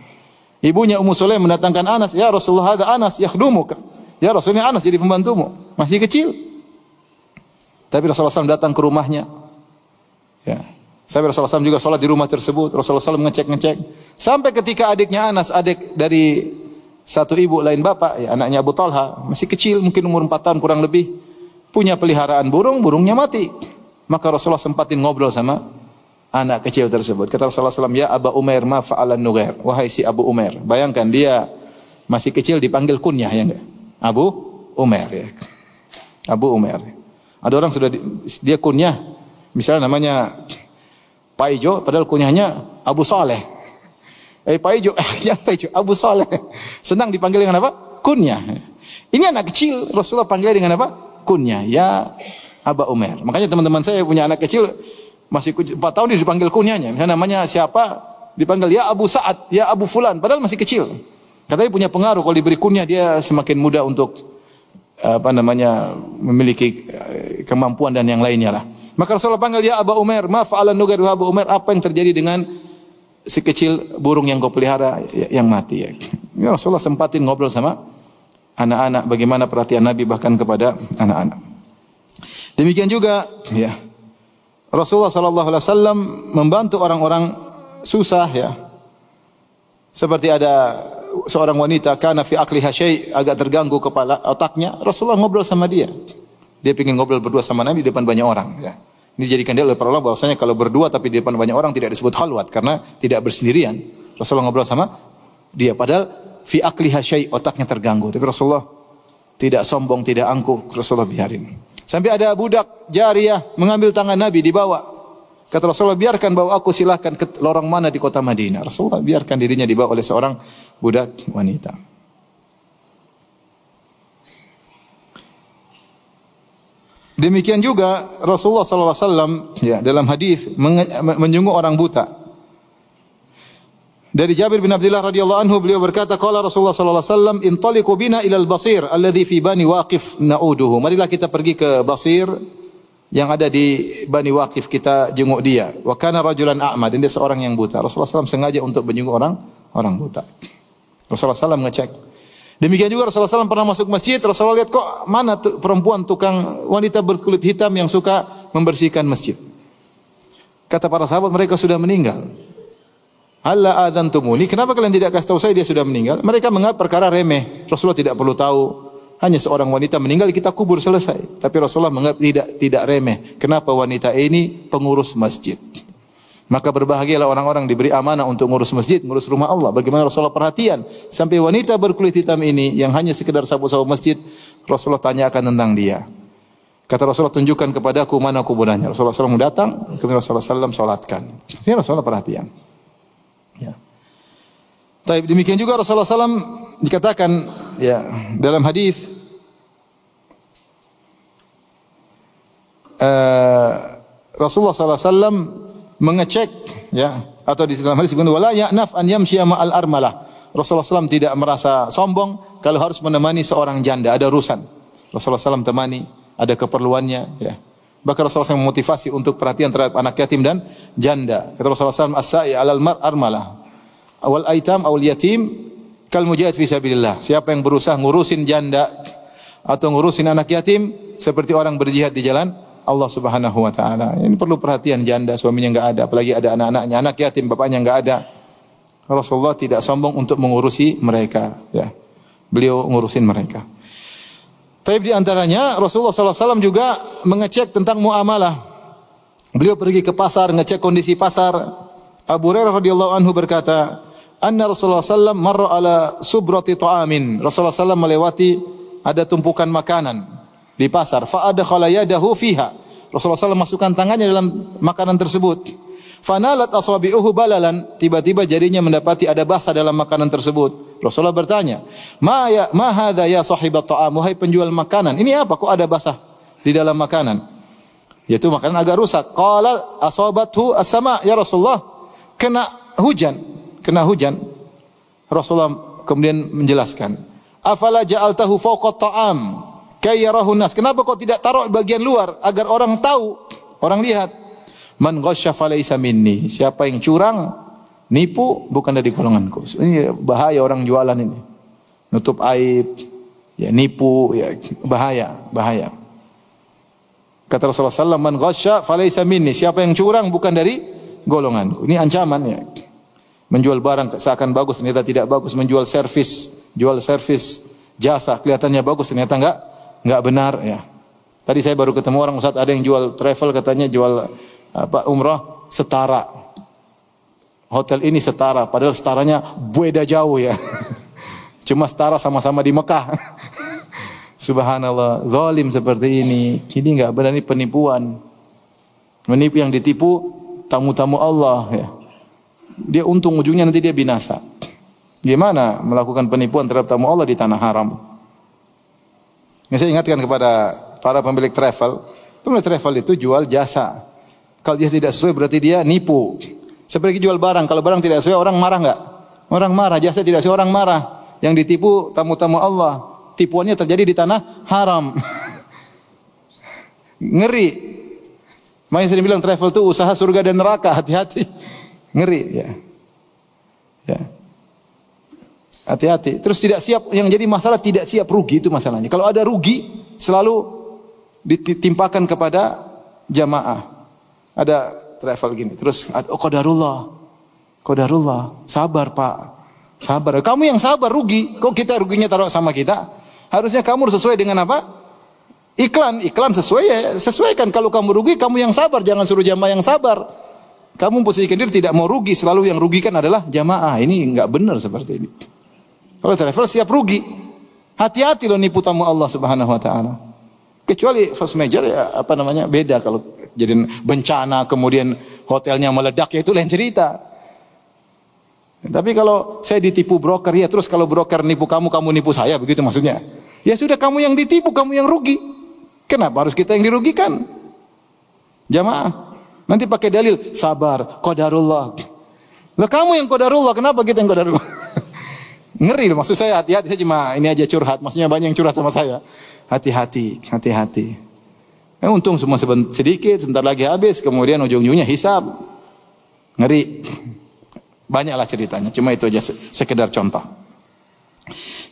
Ibunya Ummu Sulaim mendatangkan Anas, ya Rasulullah, ada Anas yakhdumuka. Ya Rasulullah, Anas jadi pembantumu, masih kecil. Tapi Rasulullah SAW datang ke rumahnya. Ya. Sampai Rasulullah SAW juga sholat di rumah tersebut. Rasulullah SAW ngecek-ngecek. Sampai ketika adiknya Anas, adik dari satu ibu lain bapak, ya, anaknya Abu Talha, masih kecil, mungkin umur 4 tahun kurang lebih, punya peliharaan burung, burungnya mati. Maka Rasulullah sempatin ngobrol sama anak kecil tersebut. Kata Rasulullah SAW, ya Aba Umair ma fa'alan Nugair. Wahai si Abu Umair. Bayangkan dia masih kecil dipanggil kunyah, ya enggak? Abu Umair, ya. Abu Umair. Ada orang sudah dia kunyah, misalnya namanya Pak Ijo, padahal kunyahnya Abu Saleh. Pak Ijo, yang Pak Ijo, Abu Saleh. Senang dipanggil dengan apa? Kunyah. Ini anak kecil, Rasulullah panggil dengan apa? Kunyah. Ya Aba Umair. Makanya teman-teman saya punya anak kecil, masih 4 tahun dia dipanggil kunyahnya. Misalnya namanya siapa, dipanggil ya Abu Sa'ad, ya Abu Fulan, padahal masih kecil. Katanya punya pengaruh, kalau diberi kunyah dia semakin mudah untuk memiliki kemampuan dan yang lainnya lah. Maka Rasulullah panggil ya Aba Umair, ma fa'alan Nugair wa Abu Umair, apa yang terjadi dengan si kecil burung yang kau pelihara yang mati, ya. Ya Rasulullah sempatin ngobrol sama anak-anak, bagaimana perhatian Nabi bahkan kepada anak-anak. Demikian juga, ya, Rasulullah SAW membantu orang-orang susah, ya. Seperti ada seorang wanita, kana fi aqliha syai', agak terganggu kepala otaknya, Rasulullah ngobrol sama dia. Dia ingin ngobrol berdua sama Nabi di depan banyak orang, ya. Ini dijadikan dia oleh para ulama bahwasanya kalau berdua tapi di depan banyak orang tidak disebut khalwat karena tidak bersendirian. Rasulullah ngobrol sama dia, padahal fi aqliha syai', otaknya terganggu, tapi Rasulullah tidak sombong, tidak angkuh, Rasulullah biarin. Sampai ada budak jariyah mengambil tangan Nabi dibawa. Kata Rasulullah, biarkan bawa aku, silahkan ke lorong mana di kota Madinah. Rasulullah biarkan dirinya dibawa oleh seorang budak wanita. Demikian juga Rasulullah sallallahu alaihi wasallam ya dalam hadis menjenguk orang buta. Dari Jabir bin Abdullah radhiyallahu anhu beliau berkata, qala Rasulullah sallallahu alaihi wasallam, intaliqu bina ila al-Basir alladhi fi Bani Waqif na'uduhu. Marilah kita pergi ke Basir yang ada di Bani Waqif, kita jenguk dia. Wa kana rajulan a'ma, dan dia seorang yang buta. Rasulullah SAW sengaja untuk menjenguk orang buta. Rasulullah SAW ngecek. Demikian juga Rasulullah SAW pernah masuk masjid, Rasulullah lihat kok mana perempuan tukang wanita berkulit hitam yang suka membersihkan masjid. Kata para sahabat, mereka sudah meninggal. Alla adzantumuni, kenapa kalian tidak kasih tahu saya dia sudah meninggal? Mereka menganggap perkara remeh. Rasulullah tidak perlu tahu. Hanya seorang wanita meninggal kita kubur, selesai. Tapi Rasulullah menganggap tidak remeh. Kenapa wanita ini pengurus masjid? Maka berbahagialah orang-orang diberi amanah untuk ngurus masjid, ngurus rumah Allah. Bagaimana Rasulullah perhatian sampai wanita berkulit hitam ini yang hanya sekedar sapu-sapu masjid, Rasulullah tanyakan tentang dia. Kata Rasulullah, tunjukkan kepadaku mana kuburannya. Rasulullah SAW datang, kemudian Rasulullah SAW salatkan. Ini Rasulullah perhatian. Ya. Tapi demikian juga Rasulullah SAW dikatakan ya dalam hadis Rasulullah SAW mengecek ya atau di dalam hadis wala ya'naf an yamshiya ma'al armalah. Rasulullah SAW tidak merasa sombong kalau harus menemani seorang janda, ada urusan. Rasulullah SAW temani, ada keperluannya ya. Bahkan Rasulullah SAW memotivasi untuk perhatian terhadap anak yatim dan janda. Kata Rasulullah SAW, as-sa'i 'alal armalah wal aitam awal yatim kal mujahid fi sabilillah. Siapa yang berusaha ngurusin janda atau ngurusin anak yatim seperti orang berjihad di jalan Allah Subhanahu wa taala. Ini perlu perhatian, janda suaminya enggak ada, apalagi ada anak-anaknya, anak yatim bapaknya enggak ada. Rasulullah tidak sombong untuk mengurusi mereka ya. Beliau ngurusin mereka. Tapi di antaranya Rasulullah SAW juga mengecek tentang muamalah. Beliau pergi ke pasar, ngecek kondisi pasar. Abu Hurairah radhiyallahu anhu berkata, anna Rasulullah SAW marra ala subrati ta'amin. Rasulullah SAW melewati ada tumpukan makanan di pasar. Fa adkhala yadahu fiha. Rasulullah SAW masukkan tangannya dalam makanan tersebut. Fanalat asabi'uhu balalan. Tiba-tiba jarinya mendapati ada basah dalam makanan tersebut. Rasulullah bertanya, ma hadza ya sahibat ta'am, wahai penjual makanan, ini apa kok ada basah di dalam makanan? Yaitu makanan agak rusak. Qala asabathu as-sama ya Rasulullah, kena hujan. Rasulullah kemudian menjelaskan, afala ja'altahu fawqa ta'am kay yarahu nas, kenapa kok tidak taruh bagian luar agar orang tahu, orang lihat. Man ghasya falaysa minni, siapa yang curang nipu bukan dari golonganku. Ini bahaya orang jualan ini. Nutup aib, ya nipu, ya bahaya. Kata Rasulullah SAW, man ghasya falaysa minni, siapa yang curang bukan dari golonganku. Ini ancaman ya. Menjual barang seakan bagus ternyata tidak bagus, menjual jual servis jasa kelihatannya bagus ternyata enggak benar ya. Tadi saya baru ketemu orang Ustaz, ada yang jual travel, katanya jual umrah setara. Hotel ini setara, padahal setaranya beda jauh ya. Cuma setara sama-sama di Mekah. Subhanallah, zalim seperti ini. Ini enggak benar, ini penipuan. Menipu, yang ditipu tamu-tamu Allah ya. Dia untung, ujungnya nanti dia binasa. Gimana melakukan penipuan terhadap tamu Allah di tanah haram? Ini saya ingatkan kepada para pemilik travel. Pemilik travel itu jual jasa. Kalau dia tidak sesuai berarti dia nipu. Seperti jual barang, kalau barang tidak sesuai orang marah enggak? Orang marah, jasa tidak sesuai orang marah. Yang ditipu tamu-tamu Allah. Tipuannya terjadi di tanah haram. Ngeri. Makanya saya bilang travel itu usaha surga dan neraka, hati-hati. Ngeri ya. Ya. Hati-hati. Terus tidak siap, yang jadi masalah tidak siap rugi, itu masalahnya. Kalau ada rugi selalu ditimpakan kepada jamaah. Ada travel gini, terus qadarullah, sabar Pak, sabar. Kamu yang sabar rugi, kok kita ruginya taruh sama kita? Harusnya kamu sesuai dengan apa? Iklan sesuai ya, sesuaikan. Kalau kamu rugi, kamu yang sabar, jangan suruh jamaah yang sabar. Kamu posisikan diri tidak mau rugi, selalu yang rugikan adalah jamaah. Ini enggak benar seperti ini. Kalau travel siap rugi, hati-hati loh nipu tamu Allah Subhanahu wa taala. Kecuali force major ya apa namanya beda, kalau jadi bencana kemudian hotelnya meledak ya itu lain cerita. Tapi kalau saya ditipu broker ya, terus kalau broker nipu kamu, kamu nipu saya, begitu maksudnya. Ya sudah, kamu yang ditipu, kamu yang rugi. Kenapa harus kita yang dirugikan? Jamaah, nanti pakai dalil sabar, qadarullah. Lah kamu yang qadarullah, kenapa kita yang qadarullah? Ngeri loh, maksud saya hati-hati, saya cuma ini aja curhat, maksudnya banyak yang curhat sama saya. Hati-hati, hati-hati. Untung semua sedikit, sebentar lagi habis, kemudian ujung-ujungnya hisab. Ngeri. Banyaklah ceritanya, cuma itu aja sekedar contoh.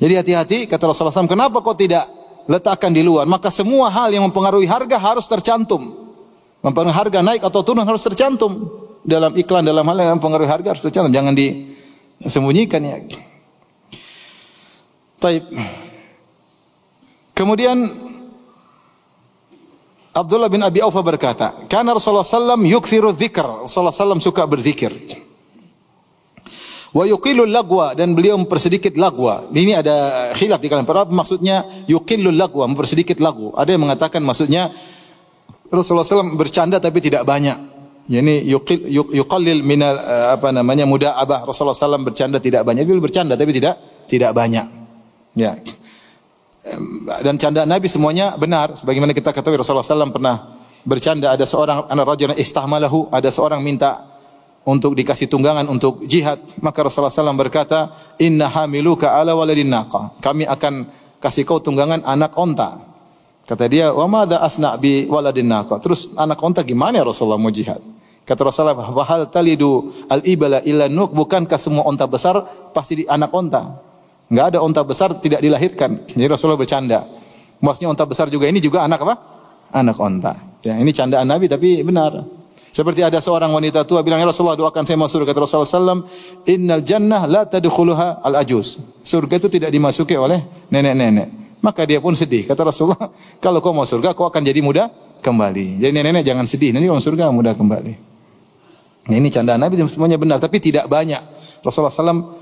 Jadi hati-hati, kata Rasulullah SAW, kenapa kau tidak letakkan di luar? Maka semua hal yang mempengaruhi harga harus tercantum. Mempengaruhi harga naik atau turun harus tercantum. Dalam iklan, dalam hal yang mempengaruhi harga harus tercantum. Jangan disembunyikan ya. Taib. Kemudian Abdullah bin Abi Aufa berkata, karena Rasulullah SAW yukthiru dzikr. Rasulullah SAW suka berzikir. Wa yuqillul lagwa, dan beliau mempersedikit lagwa. Ini ada khilaf di kalangan para, maksudnya yuqillul lagwa, mempersedikit lagu. Ada yang mengatakan maksudnya Rasulullah SAW bercanda tapi tidak banyak. Yani yuqallil minal apa namanya muda'abah. Rasulullah SAW bercanda tidak banyak. Beliau bercanda tapi tidak banyak. Ya. Dan candaan Nabi semuanya benar. Sebagaimana kita ketahui Rasulullah SAW pernah bercanda. Ada seorang anak rajulan istahmalahu, ada seorang minta untuk dikasih tunggangan untuk jihad, maka Rasulullah SAW berkata, inna hamiluka ala waladin naqa, kami akan kasih kau tunggangan anak onta. Kata dia, wa madza asna bi waladin naqa, terus anak onta gimana ya Rasulullah mau jihad? Kata Rasulullah, wa hal talidu al ibala illa nuk, bukankah semua onta besar pasti di anak onta? Enggak ada onta besar tidak dilahirkan. Jadi Rasulullah bercanda. Maksudnya onta besar juga, ini juga anak apa? Anak onta. Ya, ini candaan Nabi tapi benar. Seperti ada seorang wanita tua bilang, ya Rasulullah doakan saya masuk surga. Kata Rasulullah SAW, innal jannah la tadkhuluha al-ajuz. Surga itu tidak dimasuki oleh nenek-nenek. Maka dia pun sedih. Kata Rasulullah, kalau kau mau surga, kau akan jadi muda kembali. Jadi nenek-nenek jangan sedih, nanti kalau surga muda kembali. Nah, ini candaan Nabi, semuanya benar, tapi tidak banyak. Rasulullah SAW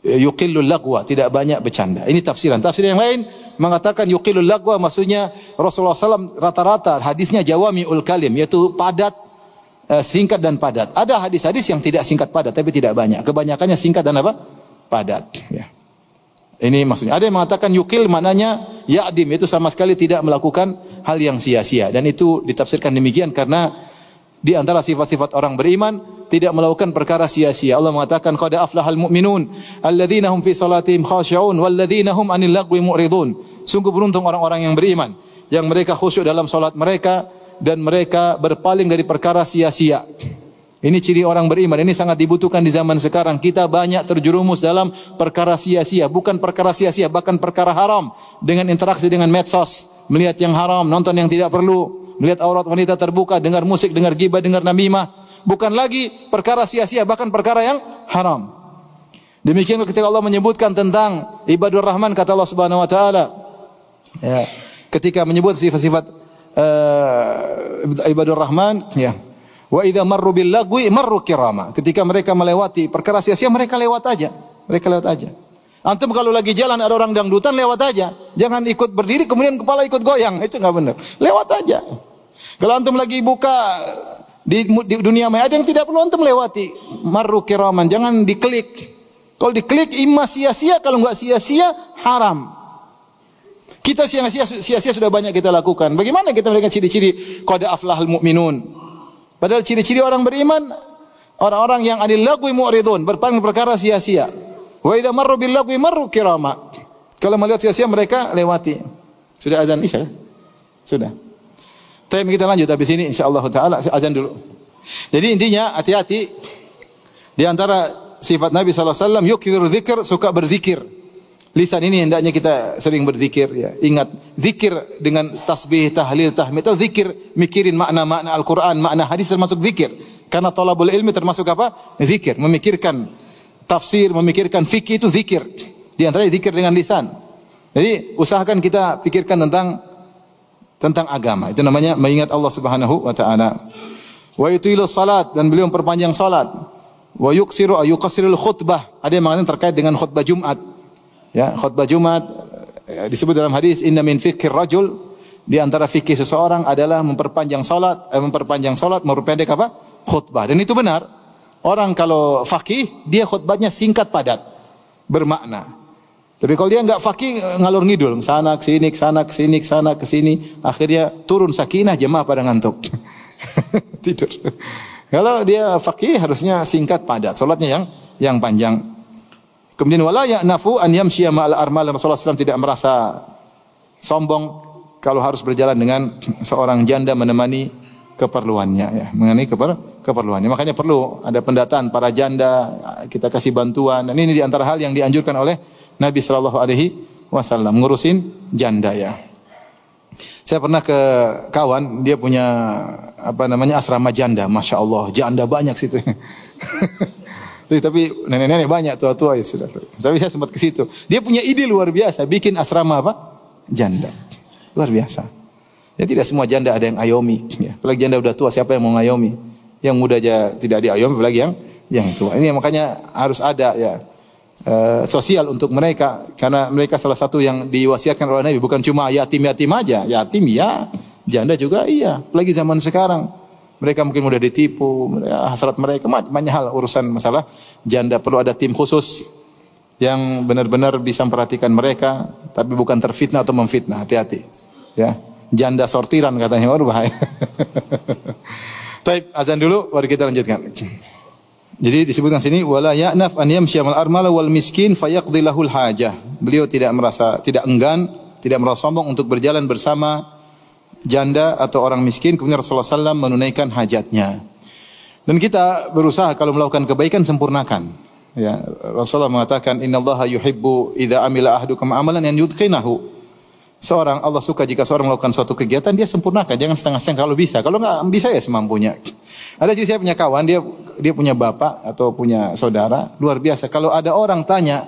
yuqillul lagwa, tidak banyak bercanda. Ini tafsiran. Tafsir yang lain mengatakan yuqillul lagwa, maksudnya Rasulullah SAW rata-rata hadisnya jawami'ul kalim, yaitu padat, singkat dan padat. Ada hadis-hadis yang tidak singkat padat tapi tidak banyak. Kebanyakannya singkat dan apa? Padat. Ya. Ini maksudnya. Ada yang mengatakan yukil maknanya ya'dim, itu sama sekali tidak melakukan hal yang sia-sia. Dan itu ditafsirkan demikian karena di antara sifat-sifat orang beriman tidak melakukan perkara sia-sia. Allah mengatakan qad aflahal mu'minun alladzina hum fi salatihim khashi'un walladzina hum 'anil lagwi mu'ridun. Sungguh beruntung orang-orang yang beriman yang mereka khusyuk dalam salat mereka dan mereka berpaling dari perkara sia-sia. Ini ciri orang beriman. Ini sangat dibutuhkan di zaman sekarang. Kita banyak terjerumus dalam perkara sia-sia, bukan perkara sia-sia, bahkan perkara haram, dengan interaksi dengan medsos, melihat yang haram, nonton yang tidak perlu, melihat aurat wanita terbuka, dengar musik, dengar ghibah, dengar namimah. Bukan lagi perkara sia-sia, bahkan perkara yang haram. Demikian ketika Allah menyebutkan tentang ibadur rahman, kata Allah Subhanahu wa taala, ya, ketika menyebut sifat-sifat ibadur rahman, ya, wa idza marru bil lagwi marru kirama, ketika mereka melewati perkara sia-sia mereka lewat aja. Antum kalau lagi jalan ada orang dangdutan lewat aja, jangan ikut berdiri kemudian kepala ikut goyang, itu enggak benar. Lewat aja. Kalau antum lagi buka di dunia maya ada yang tidak perlu antum lewati, marru kiraman, jangan diklik. Kalau diklik imma sia-sia, kalau enggak sia-sia haram. Kita sia-sia sudah banyak kita lakukan. Bagaimana kita melihat ciri-ciri qad aflahal mu'minun? Padahal ciri-ciri orang beriman, orang-orang yang anil lagwi mu'ridun, berpaling perkara sia-sia. Wa idza marru bil lagwi marru kirama. Kalau melihat sia-sia mereka lewati. Sudah azan Isya? Sudah. Tapi kita lanjut habis ini insyaallah taala azan dulu. Jadi intinya hati-hati di antara sifat Nabi sallallahu alaihi wasallam yukthiru dzikr, suka berzikir. Lisan ini hendaknya kita sering berzikir, ya. Ingat, zikir dengan tasbih, tahlil, tahmid, atau zikir mikirin makna-makna Al-Qur'an, makna hadis termasuk zikir. Karena thalabul ilmi termasuk apa? Zikir, memikirkan tafsir, memikirkan fikih itu zikir. Di antaranya zikir dengan lisan. Jadi usahakan kita pikirkan tentang agama. Itu namanya mengingat Allah Subhanahu wa taala. Wa yutilus salat, dan beliau memperpanjang salat. Wa yuqsiru ayuqsirul khutbah. Ada yang mengatakan terkait dengan khutbah Jumat. Ya, khutbah Jumat disebut dalam hadis inna min fiqhir rajul Di antara fikih seseorang adalah memperpanjang salat, memperpendek apa? Khutbah. Dan itu benar. Orang kalau faqih, dia khutbahnya singkat padat, bermakna. Tapi kalau dia enggak faqih, ngalur ngidul, sana ke sini, sana ke sini, akhirnya turun sakinah, jemaah pada ngantuk. Tidur. Kalau dia faqih harusnya singkat padat, salatnya yang panjang. Kemudian wala ya'nafu an yamshiya ma'al armal, Rasulullah SAW tidak merasa sombong kalau harus berjalan dengan seorang janda menemani keperluannya, ya, mengenai keperluannya. Makanya perlu ada pendataan para janda, kita kasih bantuan. Dan ini di antara hal yang dianjurkan oleh Nabi sallallahu alaihi wasallam, ngurusin janda, ya. Saya pernah ke kawan, dia punya asrama janda, masya Allah, janda banyak situ. Tapi nenek-nenek banyak, tua-tua ya sudah. Tapi saya sempat ke situ. Dia punya ide luar biasa, bikin asrama apa? Janda. Luar biasa. Ya tidak semua janda ada yang ayomi. Ya. Apalagi janda udah tua, siapa yang mau ngayomi? Yang muda aja tidak diayomi, apalagi yang tua. Ini makanya harus ada ya sosial untuk mereka, karena mereka salah satu yang diwasiatkan oleh Nabi, bukan cuma yatim-yatim aja, yatim ya, janda juga iya. Apalagi zaman sekarang. Mereka mungkin mudah ditipu, hasrat mereka banyak hal urusan masalah janda, perlu ada tim khusus yang benar-benar bisa memperhatikan mereka, tapi bukan terfitnah atau memfitnah. Hati-hati, ya. Janda sortiran katanya, waduh bahaya. Baik, azan dulu, baru kita lanjutkan. Jadi disebutkan sini wala ya'naf an yamshiya mal armala wal miskin fayaqdi lahul hajah. Beliau tidak enggan, tidak merasa sombong untuk berjalan bersama janda atau orang miskin, kemudian Rasulullah SAW menunaikan hajatnya. Dan kita berusaha kalau melakukan kebaikan sempurnakan. Ya, Rasulullah mengatakan innallaha yuhibbu idza amila ahadukum amalan an yudkhinahu. Allah suka jika seorang melakukan suatu kegiatan dia sempurnakan, jangan setengah-setengah kalau bisa. Kalau enggak bisa ya semampunya. Ada saya punya kawan, dia punya bapak atau punya saudara luar biasa. Kalau ada orang tanya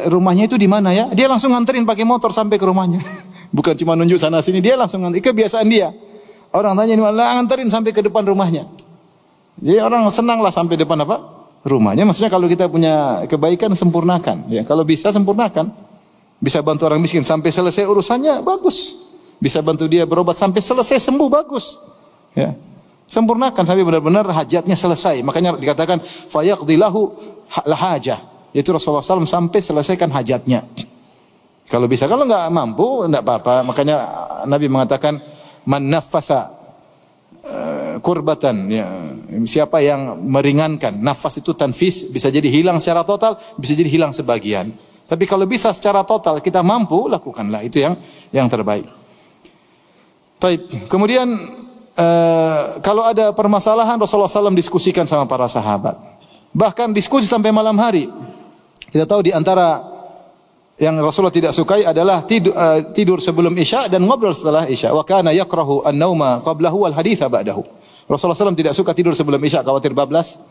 rumahnya itu di mana ya, dia langsung nganterin pakai motor sampai ke rumahnya. Bukan cuma nunjuk sana sini, dia langsung nganterin. Kebiasaan dia. Orang tanya di mana, nganterin sampai ke depan rumahnya. Jadi orang senang lah sampai depan apa? Rumahnya. Maksudnya kalau kita punya kebaikan sempurnakan. Ya, kalau bisa sempurnakan. Bisa bantu orang miskin sampai selesai urusannya, bagus. Bisa bantu dia berobat sampai selesai sembuh, bagus. Ya. Sempurnakan sampai benar-benar hajatnya selesai. Makanya dikatakan fayaqdi lahu hajah. Yaitu Rasulullah SAW sampai selesaikan hajatnya. Kalau bisa, kalau enggak mampu, enggak apa-apa. Makanya Nabi mengatakan man naffasa kurbatan, ya. Siapa yang meringankan, nafas itu tanfis, bisa jadi hilang secara total, bisa jadi hilang sebagian. Tapi kalau bisa secara total kita mampu, lakukanlah, itu yang terbaik. Baik. Kemudian kalau ada permasalahan, Rasulullah SAW diskusikan sama para sahabat. Bahkan diskusi sampai malam hari. Kita tahu di antara yang Rasulullah tidak sukai adalah tidur sebelum Isya dan ngobrol setelah Isya. Wa kana yakrahu an-nauma qablahu wal haditha ba'dahu. Rasulullah SAW tidak suka tidur sebelum Isya, khawatir bablas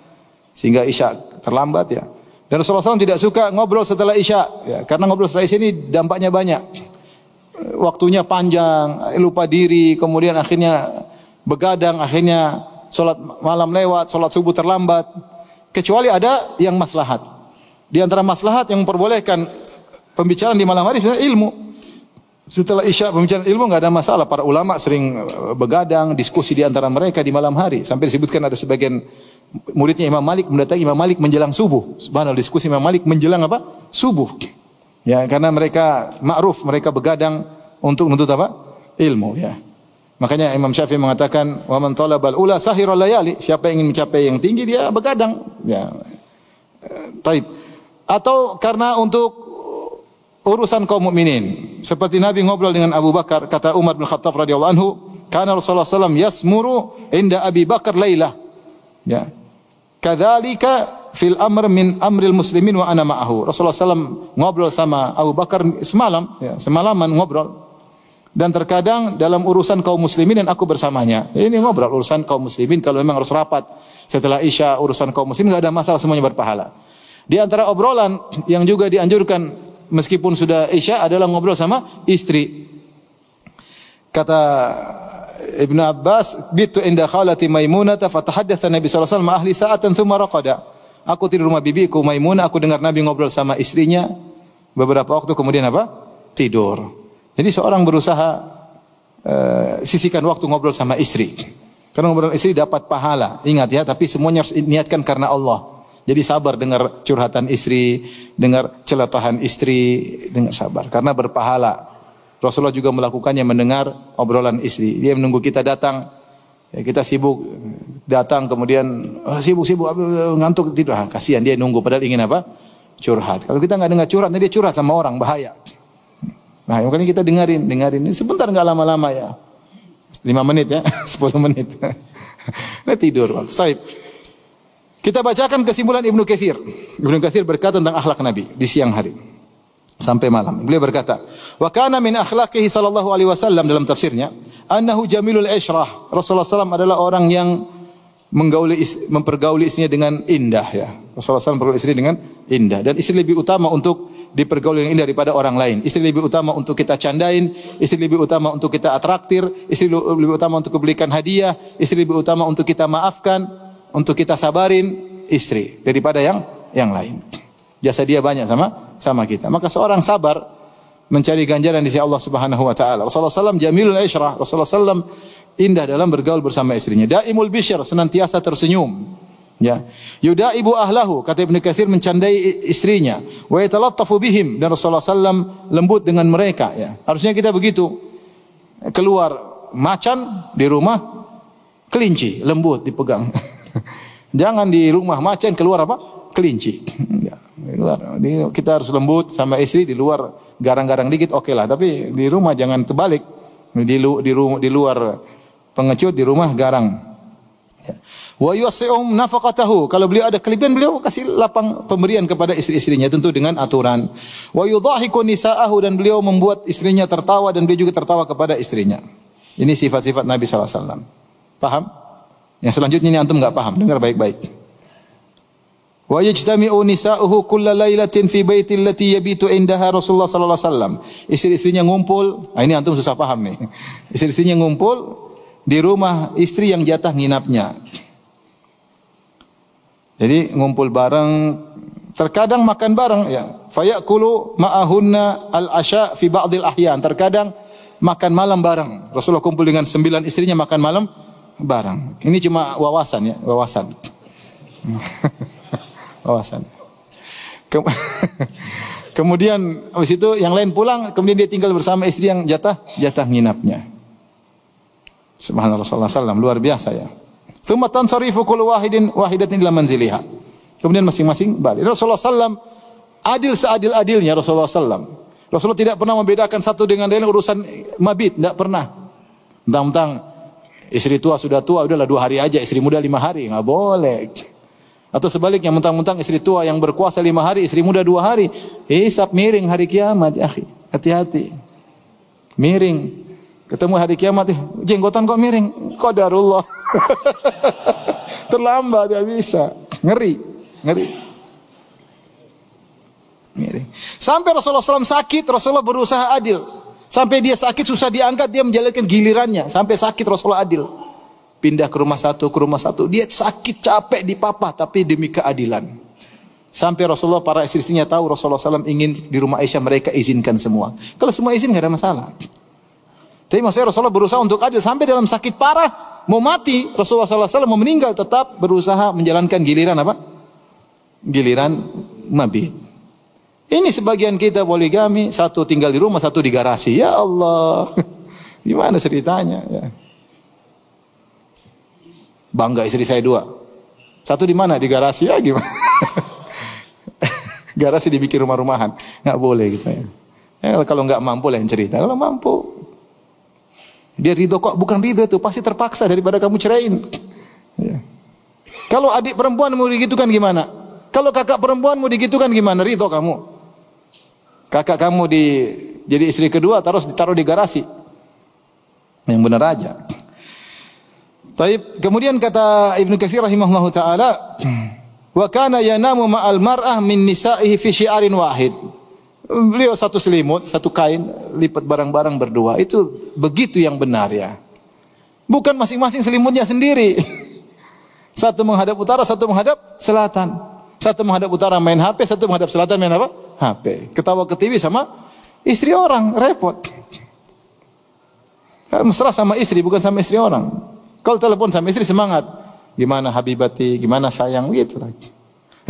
sehingga Isya terlambat, ya. Dan Rasulullah SAW tidak suka ngobrol setelah Isya, ya, karena ngobrol setelah Isya ini dampaknya banyak. Waktunya panjang, lupa diri, kemudian akhirnya begadang, akhirnya sholat malam lewat, sholat subuh terlambat. Kecuali ada yang maslahat. Di antara maslahat yang memperbolehkan pembicaraan di malam hari sebenarnya ilmu. Setelah Isya pembicaraan ilmu enggak ada masalah. Para ulama sering begadang, diskusi di antara mereka di malam hari. Sampai disebutkan ada sebagian muridnya Imam Malik mendatangi Imam Malik menjelang subuh. Subhanallah, diskusi Imam Malik menjelang apa? Subuh. Ya, karena mereka ma'ruf, mereka begadang untuk menuntut apa? Ilmu, ya. Makanya Imam Syafi'i mengatakan, "Wa man talabal ula sahirul layali." Siapa yang ingin mencapai yang tinggi dia begadang, ya. Taib. Atau karena untuk urusan kaum mukminin. Seperti Nabi ngobrol dengan Abu Bakar, kata Umar bin Khattab radhiyallahu anhu, "Kana Rasulullah sallallahu alaihi wasallam yasmuru inda Abi Bakar lailah." Ya. Kadzalika fil amr min amril muslimin wa ana ma'ahu. Rasulullah SAW ngobrol sama Abu Bakar semalam, ya, semalaman ngobrol. Dan terkadang dalam urusan kaum muslimin dan aku bersamanya. Ini ngobrol urusan kaum muslimin, kalau memang harus rapat setelah Isya urusan kaum muslimin enggak ada masalah, semuanya berpahala. Di antara obrolan yang juga dianjurkan meskipun sudah Isya adalah ngobrol sama istri. Kata Ibnu Abbas, "Bitu inda khalati Maimunah fatahaddatsa Nabi sallallahu alaihi wasallam ahli sa'atan tsumma raqada." Aku tidur rumah bibiku Maimunah, aku dengar Nabi ngobrol sama istrinya beberapa waktu kemudian apa? Tidur. Jadi seorang berusaha sisihkan waktu ngobrol sama istri. Karena ngobrol istri dapat pahala. Ingat ya, tapi semuanya harus niatkan karena Allah. Jadi sabar dengar curhatan istri, dengar celotehan istri, dengar sabar karena berpahala. Rasulullah juga melakukannya mendengar obrolan istri. Dia menunggu kita datang. Ya, kita sibuk datang kemudian sibuk ngantuk tidur. Kasihan dia nunggu padahal ingin apa? Curhat. Kalau kita enggak dengar curhat, nanti dia curhat sama orang bahaya. Nah, makanya kita dengerin. Ini sebentar enggak lama-lama ya. 5 menit ya, 10 menit. Nah, tidur. Baik. Kita bacakan kesimpulan Ibnu Katsir. Ibnu Katsir berkata tentang akhlak Nabi di siang hari sampai malam. Beliau berkata, "Wa kana min akhlaqihi sallallahu alaihi wasallam," dalam tafsirnya, "annahu jamilul isyrah." Rasulullah SAW adalah orang yang mempergauli istrinya dengan indah ya. Rasulullah SAW mempergauli istri dengan indah, dan istri lebih utama untuk dipergauli dengan indah daripada orang lain. Istri lebih utama untuk kita candain, istri lebih utama untuk kita atraktir, istri lebih utama untuk belikan hadiah, istri lebih utama untuk kita maafkan, untuk kita sabarin istri daripada yang lain. Jasa dia banyak sama kita. Maka seorang sabar mencari ganjaran di sisi Allah Subhanahu wa taala. Rasulullah SAW jamilul isyrah. Rasulullah SAW indah dalam bergaul bersama istrinya. Daimul bisyr, senantiasa tersenyum. Ya. Yudaibu ahlahu, kata Ibnu Katsir, mencandai istrinya. Wa yatalattafu bihim, dan Rasulullah SAW lembut dengan mereka ya. Harusnya kita begitu. Keluar macan, di rumah kelinci, lembut dipegang. Jangan di rumah macan, keluar apa? Kelinci. Ya, di luar. Kita harus lembut sama istri, di luar garang-garang dikit oke lah, tapi di rumah jangan terbalik. Di luar pengecut, di rumah garang. Wa yusi'um nafaqatahu. Kalau beliau ada kelebihan, beliau kasih lapang pemberian kepada istri-istrinya, tentu dengan aturan. Wa yudhahiku nisa'ahu, dan beliau membuat istrinya tertawa dan beliau juga tertawa kepada istrinya. Ini sifat-sifat Nabi sallallahu alaihi wasallam. Paham? Yang selanjutnya ini antum enggak paham, dengar baik-baik. Wa yajtami'u nisa'uhu kulla lailatin fi baiti allati yabitu indaha Rasulullah sallallahu alaihi wasallam. Istri-istrinya ngumpul. Nah, ini antum susah paham nih. Istri-istrinya ngumpul di rumah istri yang jatah nginapnya. Jadi ngumpul bareng, terkadang makan bareng ya. Fayakulu ma'ahunna al-asya fi ba'dil ahyan. Terkadang makan malam bareng. Rasulullah kumpul dengan 9 istrinya makan malam bareng. Ini cuma wawasan ya, wawasan. Wawasan. Kemudian habis itu yang lain pulang, kemudian dia tinggal bersama istri yang jatah nginapnya. Subhanallah sallallahu alaihi wasallam, luar biasa ya. Tsumma tansarifu kullu wahidatin ila manziliha. Kemudian masing-masing balik. Rasulullah sallam adil seadil-adilnya Rasulullah sallam. Rasulullah tidak pernah membedakan satu dengan lain urusan mabit, tidak pernah. Tentang istri tua sudah tua, udahlah 2 hari aja, istri muda 5 hari, enggak boleh. Atau sebaliknya, mentang-mentang istri tua yang berkuasa 5 hari, istri muda 2 hari, hisab miring hari kiamat, ya akhi. Hati-hati. Miring. Ketemu hari kiamat, jenggotan kok miring. Qadarullah. Terlambat, tidak bisa. Ngeri. Miring. Sampai Rasulullah SAW sakit, Rasulullah berusaha adil. Sampai dia sakit, susah diangkat, dia menjalankan gilirannya. Sampai sakit Rasulullah adil. Pindah ke rumah satu. Dia sakit, capek, dipapah, tapi demi keadilan. Sampai Rasulullah, para istri-istrinya tahu Rasulullah SAW ingin di rumah Aisyah, mereka izinkan semua. Kalau semua izin, tidak ada masalah. Tapi maksudnya Rasulullah berusaha untuk adil. Sampai dalam sakit parah, mau mati, Rasulullah SAW mau meninggal, tetap berusaha menjalankan giliran apa? Giliran mabit. Ini sebagian kita poligami, satu tinggal di rumah, satu di garasi. Ya Allah, gimana ceritanya? Ya. Bangga istri saya 2. Satu di mana? Di garasi, ya gimana? Garasi dibikin rumah-rumahan. Nggak boleh gitu ya. Kalau nggak mampu lain cerita. Kalau mampu, dia ridho kok, bukan ridho itu, pasti terpaksa daripada kamu ceraiin. Ya. Kalau adik perempuan mau digitukan gimana? Kalau kakak perempuan mau digitukan gimana? Ridho kamu. Kakak kamu jadi istri kedua, ditaruh di garasi. Yang benar aja. Taib. Kemudian kata Ibnu Katsir rahimahullahu taala, wa kana yanamu ma'al mar'ah min nisa'ihi fi syi'arin wahid. Beliau satu selimut, satu kain, lipat barang-barang berdua. Itu begitu yang benar ya. Bukan masing-masing selimutnya sendiri. Satu menghadap utara, satu menghadap selatan. Satu menghadap utara main HP, satu menghadap selatan main apa? HP. Ketawa ke TV sama istri orang, repot. Mesra sama istri, bukan sama istri orang. Kalau telepon sama istri semangat. Gimana habibati, gimana sayang, gitu lagi.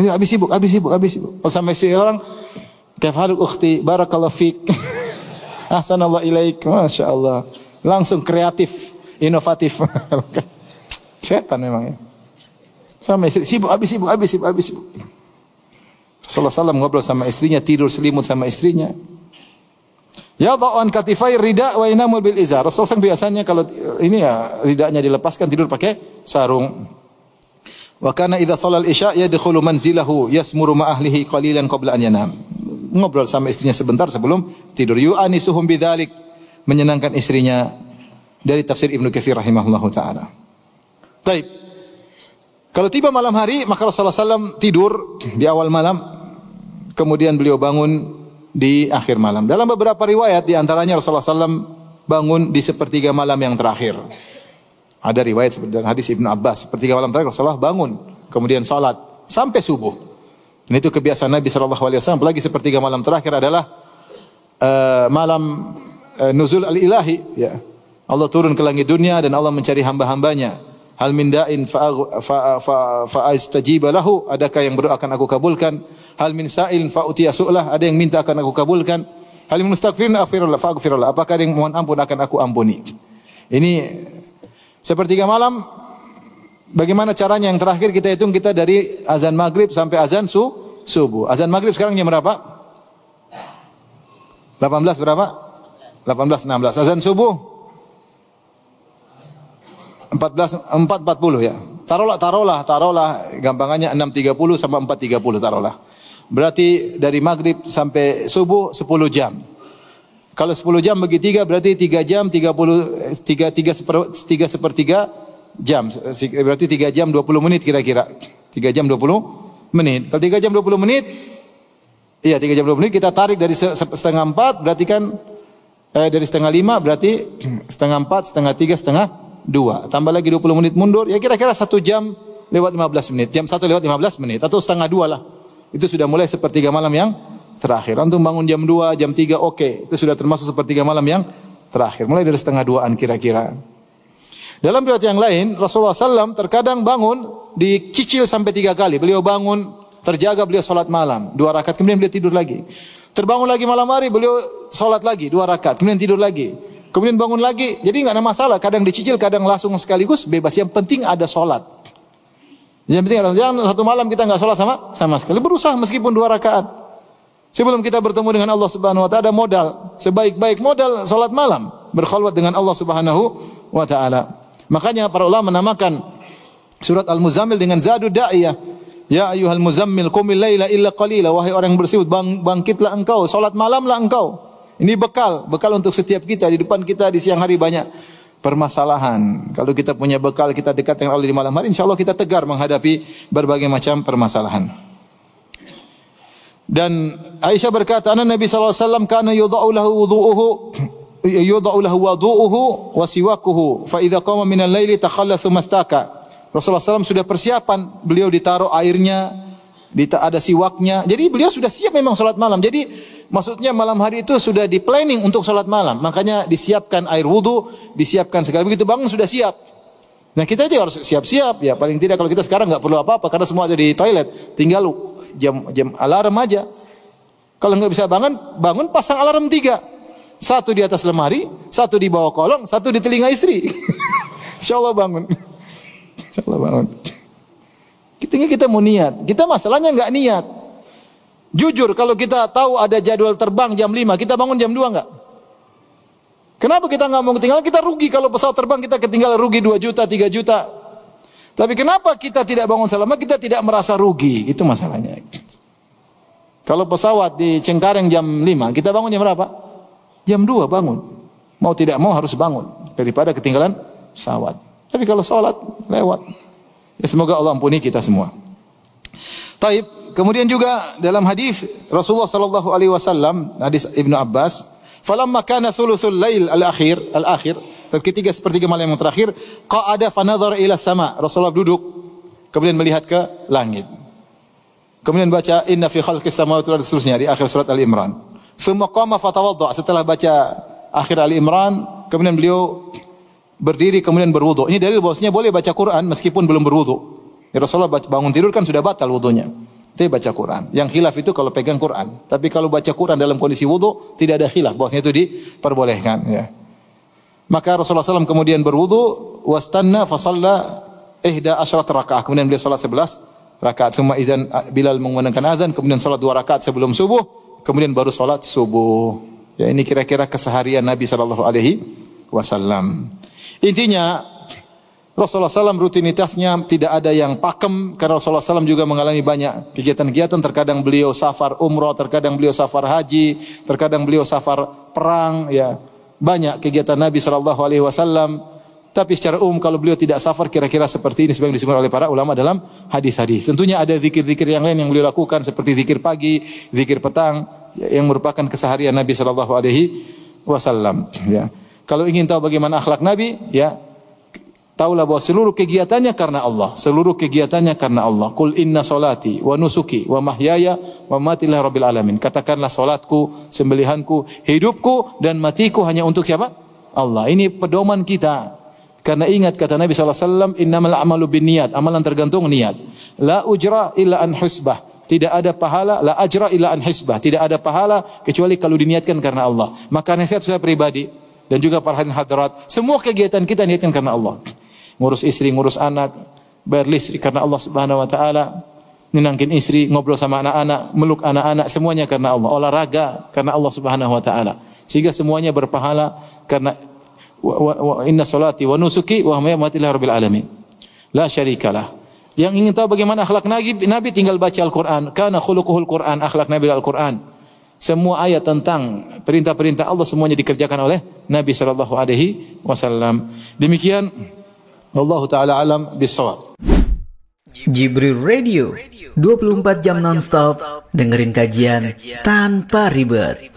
Ini habis sibuk. Kalau sama istri orang, kaif haluk ukhti, barakallahu fik. Ahsanallahu ilaik, Masya Allah. Langsung kreatif, inovatif. Setan memang ya. Sama istri, sibuk. Rasulullah SAW ngobrol sama istrinya, tidur selimut sama istrinya. Ya dha'an katifai rida wa inamul bil izar. Rasulullah SAW biasanya kalau ini ya ridanya dilepaskan tidur pakai sarung. Wa kana idza shalal isya yadkhulu manzilahu yasmuru ma ahlihi qalilan qabla an yanam. Ngobrol sama istrinya sebentar sebelum tidur. Yu'anisuhum bidzalik, menyenangkan istrinya. Dari tafsir Ibnu Katsir rahimahullahu taala. Baik. Kalau tiba malam hari, maka Rasulullah SAW tidur di awal malam, kemudian beliau bangun di akhir malam. Dalam beberapa riwayat, di antaranya Rasulullah SAW bangun di sepertiga malam yang terakhir. Ada riwayat seperti dalam hadis Ibnu Abbas, sepertiga malam terakhir Rasulullah bangun, kemudian salat sampai subuh. Dan itu kebiasaan Nabi SAW. Apalagi sepertiga malam terakhir adalah malam nuzul al-ilahi. Ya. Allah turun ke langit dunia dan Allah mencari hamba-hambanya. Hal min da'in fa'astajiba lahu, adakah yang berdoa akan aku kabulkan? Hal min sa'ilin fa'utiya su'lah, ada yang minta akan aku kabulkan? Hal min mustaghfirin fa'aghfirullah, apakah ada yang mohon ampun akan aku ampuni? Ini sepertiga malam. Bagaimana caranya yang terakhir kita hitung, kita dari azan maghrib sampai azan subuh. Azan maghrib sekarang jam berapa? 18 berapa? 18.16. Azan subuh 4.40 ya. Taruhlah gampangannya 6.30 sama 4.30 taruhlah. Berarti dari maghrib sampai subuh 10 jam. Kalau 10 jam bagi 3 berarti 3 jam 3 sepertiga jam. Berarti 3 jam 20 menit kira-kira. 3 jam 20 menit. Kalau 3 jam 20 menit, iya 3 jam 20 menit kita tarik dari setengah 4 berarti kan dari setengah 5 berarti setengah 4, setengah 3, setengah 2. Tambah lagi 20 menit mundur, ya kira-kira 1 jam lewat 15 menit. Jam 1 lewat 15 menit atau setengah 2 lah. Itu sudah mulai sepertiga malam yang terakhir. Antum bangun jam 2, jam 3 oke. Itu sudah termasuk sepertiga malam yang terakhir. Mulai dari setengah 2-an kira-kira. Dalam riwayat yang lain, Rasulullah SAW terkadang bangun dicicil sampai 3 kali. Beliau bangun, terjaga, beliau salat malam 2 rakaat, kemudian beliau tidur lagi. Terbangun lagi malam hari, beliau salat lagi 2 rakaat, kemudian tidur lagi. Kemudian bangun lagi, jadi nggak ada masalah. Kadang dicicil, kadang langsung sekaligus, bebas. Yang penting ada solat. Yang penting ada. Jangan satu malam kita nggak solat sama sekali. Berusaha meskipun 2 rakaat. Sebelum kita bertemu dengan Allah Subhanahu Wa Taala, ada modal. Sebaik-baik modal solat malam, berkhulwat dengan Allah Subhanahu Wa Taala. Makanya para ulama menamakan surat Al-Muzammil dengan Zadud Da'iyah. Ya ayyuhal muzammil qumil laila illa qalila. Wahai orang yang bersihut, bangkitlah engkau, solat malamlah engkau. Ini bekal untuk setiap kita. Di depan kita di siang hari banyak permasalahan. Kalau kita punya bekal, kita dekat dengan Allah di malam hari, insya Allah kita tegar menghadapi berbagai macam permasalahan. Dan Aisyah berkata, Nabi SAW kana yudha'u lahu wudu'uhu wa siwakuhu fa idza qama minal laili takhallathu mastaka. Rasulullah SAW sudah persiapan, beliau ditaruh airnya, ada siwaknya. Jadi beliau sudah siap memang salat malam. Jadi maksudnya malam hari itu sudah di planning untuk salat malam. Makanya disiapkan air wudu, disiapkan segala, begitu bangun sudah siap. Nah kita itu harus siap-siap ya. Paling tidak kalau kita sekarang nggak perlu apa-apa karena semua ada di toilet. Tinggal jam alarm aja. Kalau nggak bisa bangun pasang alarm 3. 1 di atas lemari, 1 di bawah kolong, 1 di telinga istri. Insya Allah bangun. Insya Allah bangun. Kita mau niat. Kita masalahnya nggak niat. Jujur kalau kita tahu ada jadwal terbang jam 5, kita bangun jam 2 enggak? Kenapa kita enggak mau ketinggalan? Kita rugi kalau pesawat terbang kita ketinggalan, rugi 2 juta, 3 juta. Tapi kenapa kita tidak bangun selamat, kita tidak merasa rugi? Itu masalahnya. Kalau pesawat di Cengkareng jam 5, kita bangun jam berapa? Jam 2 bangun. Mau tidak mau harus bangun daripada ketinggalan pesawat. Tapi kalau sholat lewat. Ya semoga Allah ampuni kita semua. Taib. Kemudian juga dalam hadis Rasulullah sallallahu alaihi wasallam, hadis Ibnu Abbas, falamma kana thuluthul lail al-akhir, ketika sepertiga malam yang terakhir, qa'ada fa nadhara ila sama. Rasulullah duduk kemudian melihat ke langit. Kemudian baca inna fi khalqis samawati wal ardi seterusnya di akhir surat Al-Imran. Tsumma qama fa tawadda. Setelah baca akhir Al-Imran, kemudian beliau berdiri kemudian berwudu. Ini dalil bahwasanya boleh baca Quran meskipun belum berwudu. Ya, Rasulullah bangun tidur kan sudah batal wudunya. Tapi baca Quran. Yang khilaf itu kalau pegang Quran. Tapi kalau baca Quran dalam kondisi wudu tidak ada khilaf bahwasanya itu diperbolehkan, ya. Maka Rasulullah SAW kemudian berwudu, wastanna fa shalla 11 rakaat. Kemudian beliau salat 11 rakaat. Summa idzan Bilal mengumandangkan azan, kemudian salat 2 rakaat sebelum subuh, kemudian baru salat subuh. Ya, ini kira-kira keseharian Nabi sallallahu alaihi wasallam. Intinya Rasulullah SAW rutinitasnya tidak ada yang pakem karena Rasulullah SAW juga mengalami banyak kegiatan-kegiatan. Terkadang beliau safar umrah, terkadang beliau safar haji, terkadang beliau safar perang. Ya, banyak kegiatan Nabi SAW. Tapi secara umum kalau beliau tidak safar kira-kira seperti ini sebagaimana disebutkan oleh para ulama dalam hadis-hadis. Tentunya ada zikir-zikir yang lain yang beliau lakukan seperti zikir pagi, zikir petang yang merupakan keseharian Nabi SAW. Ya. Kalau ingin tahu bagaimana akhlak Nabi, ya, taulah bahwa seluruh kegiatannya karena Allah. Seluruh kegiatannya karena Allah. Qul inna salati wa nusuki wa mahyaya wa mamati lillahi rabbil alamin. Katakanlah salatku, sembelihanku, hidupku dan matiku hanya untuk siapa? Allah. Ini pedoman kita. Karena ingat kata Nabi SAW, innamal a'malu binniyat. Amalan tergantung niat. La ujra illa an husbah. Tidak ada pahala, la ajra illa an hisbah. Tidak ada pahala kecuali kalau diniatkan karena Allah. Maka nasihat saya pribadi dan juga para hadirin hadirat, semua kegiatan kita niatkan karena Allah. Ngurus istri, ngurus anak, bayar listrik karena Allah Subhanahu wa taala, nenangin istri, ngobrol sama anak-anak, meluk anak-anak, semuanya karena Allah. Olahraga karena Allah Subhanahu wa taala. Sehingga semuanya berpahala karena inna salati wa nusuki wa mamati lillahi rabbil alamin. La syarikalah. Yang ingin tahu bagaimana akhlak Nabi tinggal baca Al-Qur'an. Kana khuluquhul Qur'an, akhlak Nabi Al-Qur'an. Semua ayat tentang perintah-perintah Allah semuanya dikerjakan oleh Nabi sallallahu alaihi wasallam. Demikian Allah taala alam bisawab. Jibril Radio 24 jam nonstop dengerin kajian tanpa ribet.